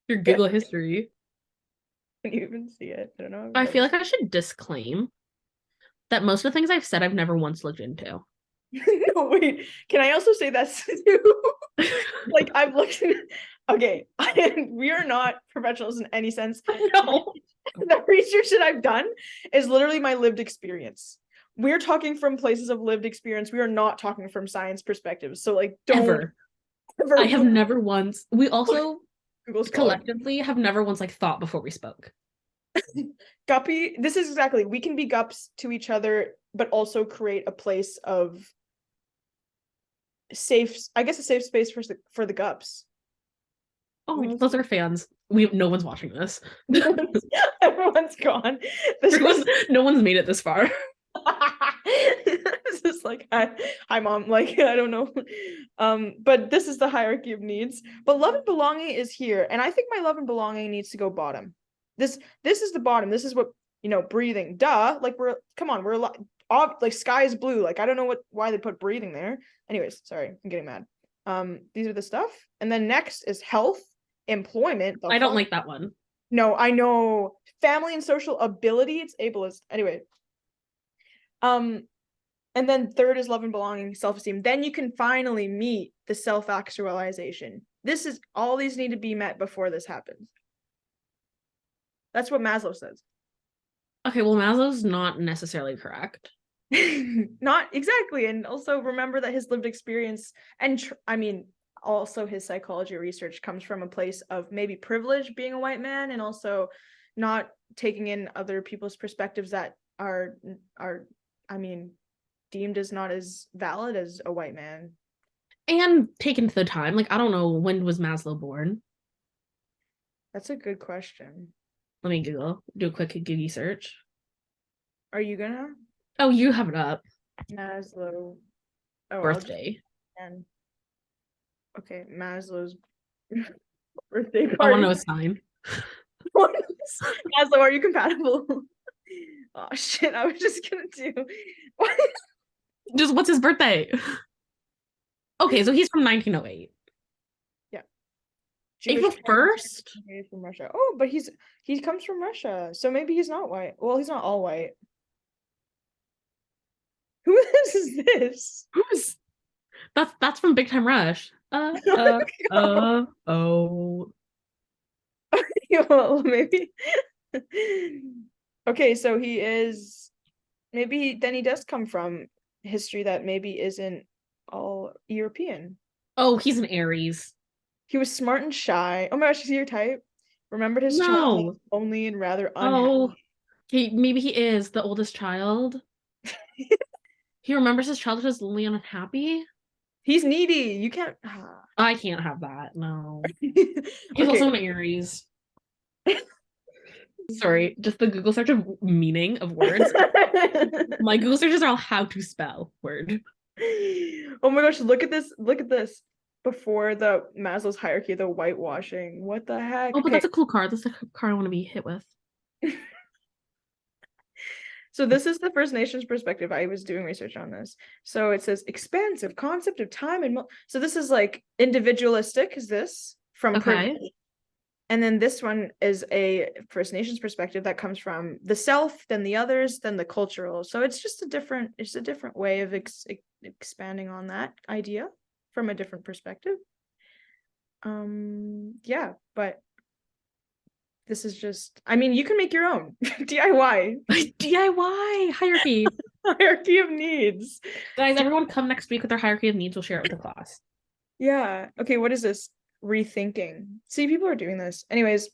Google history. Can you even see it? I don't know. I feel like I should disclaim that most of the things I've said I've never once looked into. No, wait. Can I also say that too? Like I've looked in, okay, we are not professionals in any sense. No. The research that I've done is literally my lived experience. We're talking from places of lived experience. We are not talking from science perspectives. So like don't ever. I have never once. We also collectively have never once like thought before we spoke. Guppy, this is exactly, we can be gups to each other, but also create a place of safe, I guess a safe space for the gups. Oh, those are fans. No one's watching this. Everyone's gone. No one's made it this far. This is like hi mom, like I don't know. But this is the hierarchy of needs. But love and belonging is here, and I think my love and belonging needs to go bottom. This is the bottom. This is what, breathing. Duh. Like we're like sky is blue. Like I don't know why they put breathing there. Anyways, sorry, I'm getting mad. These are the stuff, and then next is health, employment. I don't like that one. No, I know. Family and social ability. It's ableist. Anyway. And then third is love and belonging, self-esteem. Then you can finally meet the self-actualization. All these need to be met before this happens. That's what Maslow says. Okay, well, Maslow's not necessarily correct. Not exactly. And also remember that his lived experience and also his psychology research comes from a place of maybe privilege being a white man, and also not taking in other people's perspectives that are deemed as not as valid as a white man. And taken the time. Like, I don't know, when was Maslow born? That's a good question. Let me do a quick Google search. Are you gonna? Oh, you have it up. Maslow. Oh, birthday. Okay, Maslow's birthday party. I want to know his sign. Maslow, are you compatible? Oh shit, I was just gonna do. Just what's his birthday? Okay, so he's from 1908. Yeah. April 1st? From Russia. Oh, but he comes from Russia, so maybe he's not white. Well, he's not all white. Who is this? That's from Big Time Rush. Oh. Well, maybe. Okay, so he is maybe then he does come from history that maybe isn't all European. Oh, he's an Aries. He was smart and shy. Oh my gosh, is he your type? Remembered his childhood No. only and rather Oh, unhappy. maybe he is the oldest child. He remembers his childhood as lonely and unhappy. He's needy. You can't. I can't have that. No. He's Okay. also an Aries. Sorry, just the Google search of meaning of words. My Google searches are all how to spell word. Oh my gosh, look at this. Look at this. Before the Maslow's hierarchy, the whitewashing. What the heck? Oh, but Okay. that's a cool card. That's the card I want to be hit with. So this is the First Nations perspective. I was doing research on this. So it says expansive concept of time and so this is like individualistic, is this from Okay. and then this one is a First Nations perspective that comes from the self, then the others, then the cultural. So it's just a different way of expanding on that idea from a different perspective. Yeah, but this is just, I mean, you can make your own DIY. DIY hierarchy. Hierarchy of needs. Guys, everyone come next week with their hierarchy of needs. We'll share it with the class. Yeah. Okay, what is this? Rethinking. See, people are doing this. Anyways,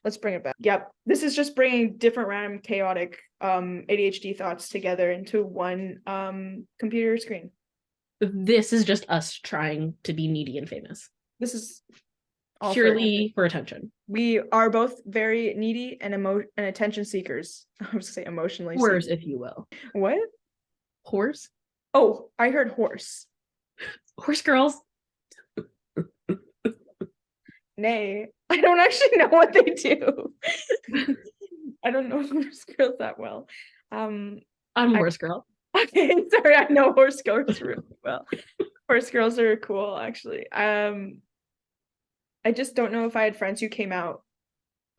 let's bring it back. Yep. This is just bringing different random chaotic ADHD thoughts together into one computer screen. This is just us trying to be needy and famous. This is all purely for attention. We are both very needy and attention seekers. I was gonna say emotionally Whores, seekers. if you will. What? Horse? Oh, I heard horse. Horse girls. Nay, I don't actually know what they do. I don't know horse girls that well. I'm a horse girl. Okay, sorry, I know horse girls really well. Horse girls are cool, actually. I just don't know if I had friends who came out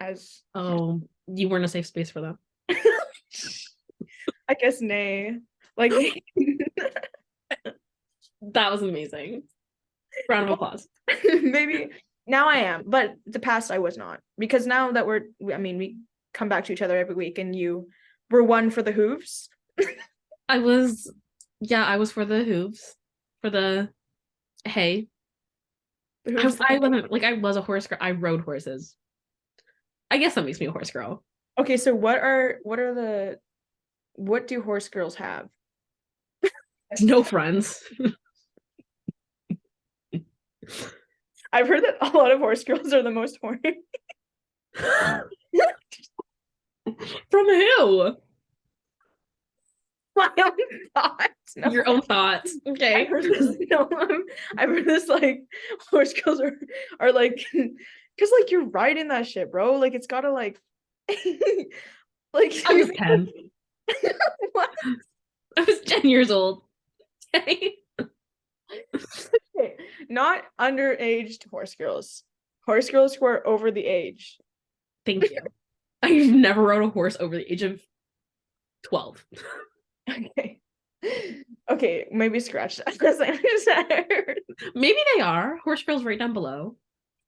as. Oh, you weren't a safe space for them. I guess nay. Like that was amazing. Round of applause. maybe now I am, but the past I was not, because now that we come back to each other every week, and you were one for the hooves. I was for the hooves, for the hay. I wasn't like, I was a horse girl. I rode horses. I guess that makes me a horse girl. Okay, so what do horse girls have? No friends. I've heard that a lot of horse girls are the most horny. From who? My own thoughts. No. Your own thoughts. Okay. I've heard this, I've heard this, like, horse girls are like, because like you're riding that shit, bro. Like it's gotta like like I was 10. What? I was 10 years old. Okay. Okay. Not underaged horse girls. Horse girls who are over the age. Thank you. I've never rode a horse over the age of 12. Okay, maybe scratch that. Maybe they are. Horse girls right down below.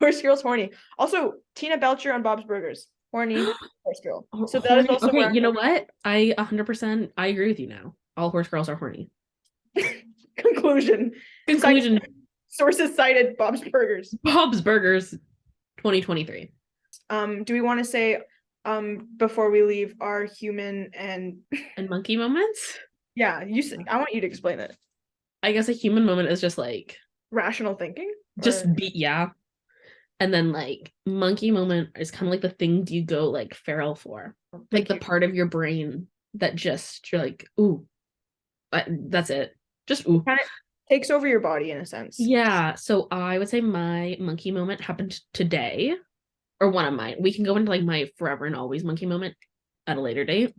Horse girls horny. Also, Tina Belcher on Bob's Burgers. Horny horse girl. So that horny. is also okay, you know what? I 100% I agree with you now. All horse girls are horny. Conclusion. Sources cited Bob's Burgers. Bob's Burgers 2023. Do we want to say before we leave our human and monkey moments? Yeah, I want you to explain it. I guess a human moment is just like rational thinking. Just yeah. And then like monkey moment is kind of like the thing you go like feral for. Like the part of your brain that just you're like, ooh, that's it. Just ooh. Kind of takes over your body in a sense. Yeah. So I would say my monkey moment happened today. Or one of mine. We can go into like my forever and always monkey moment at a later date.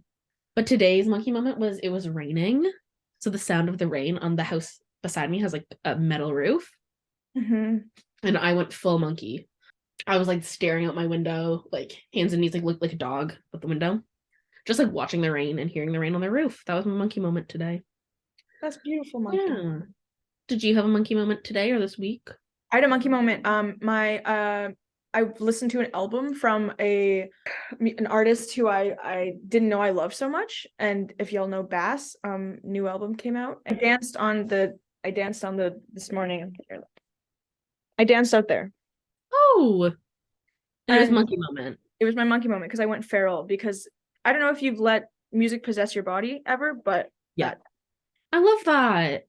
But today's monkey moment was it was raining. So the sound of the rain on the house beside me has like a metal roof. Mm-hmm. And I went full monkey. I was like staring out my window, like hands and knees, like looked like a dog at the window. Just like watching the rain and hearing the rain on the roof. That was my monkey moment today. That's beautiful, monkey. Yeah. Did you have a monkey moment today or this week? I had a monkey moment. My listened to an album from an artist who I didn't know I loved so much. And if y'all know Bass, new album came out. I danced on the this morning. I danced out there. Oh, and it was And monkey moment. it was my monkey moment because I went feral, because I don't know if you've let music possess your body ever, but Yeah. I love that.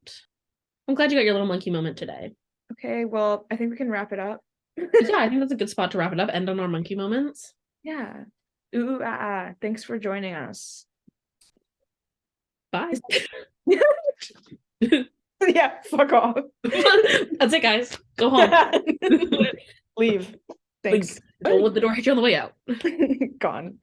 I'm glad you got your little monkey moment today. Okay, well, I think we can wrap it up. Yeah, I think that's a good spot to wrap it up. End on our monkey moments. Yeah. Ooh, ah, ah. Thanks for joining us. Bye. Yeah, fuck off. That's it, guys. Go home. Leave. Thanks. Don't let the door hit you on the way out. Gone.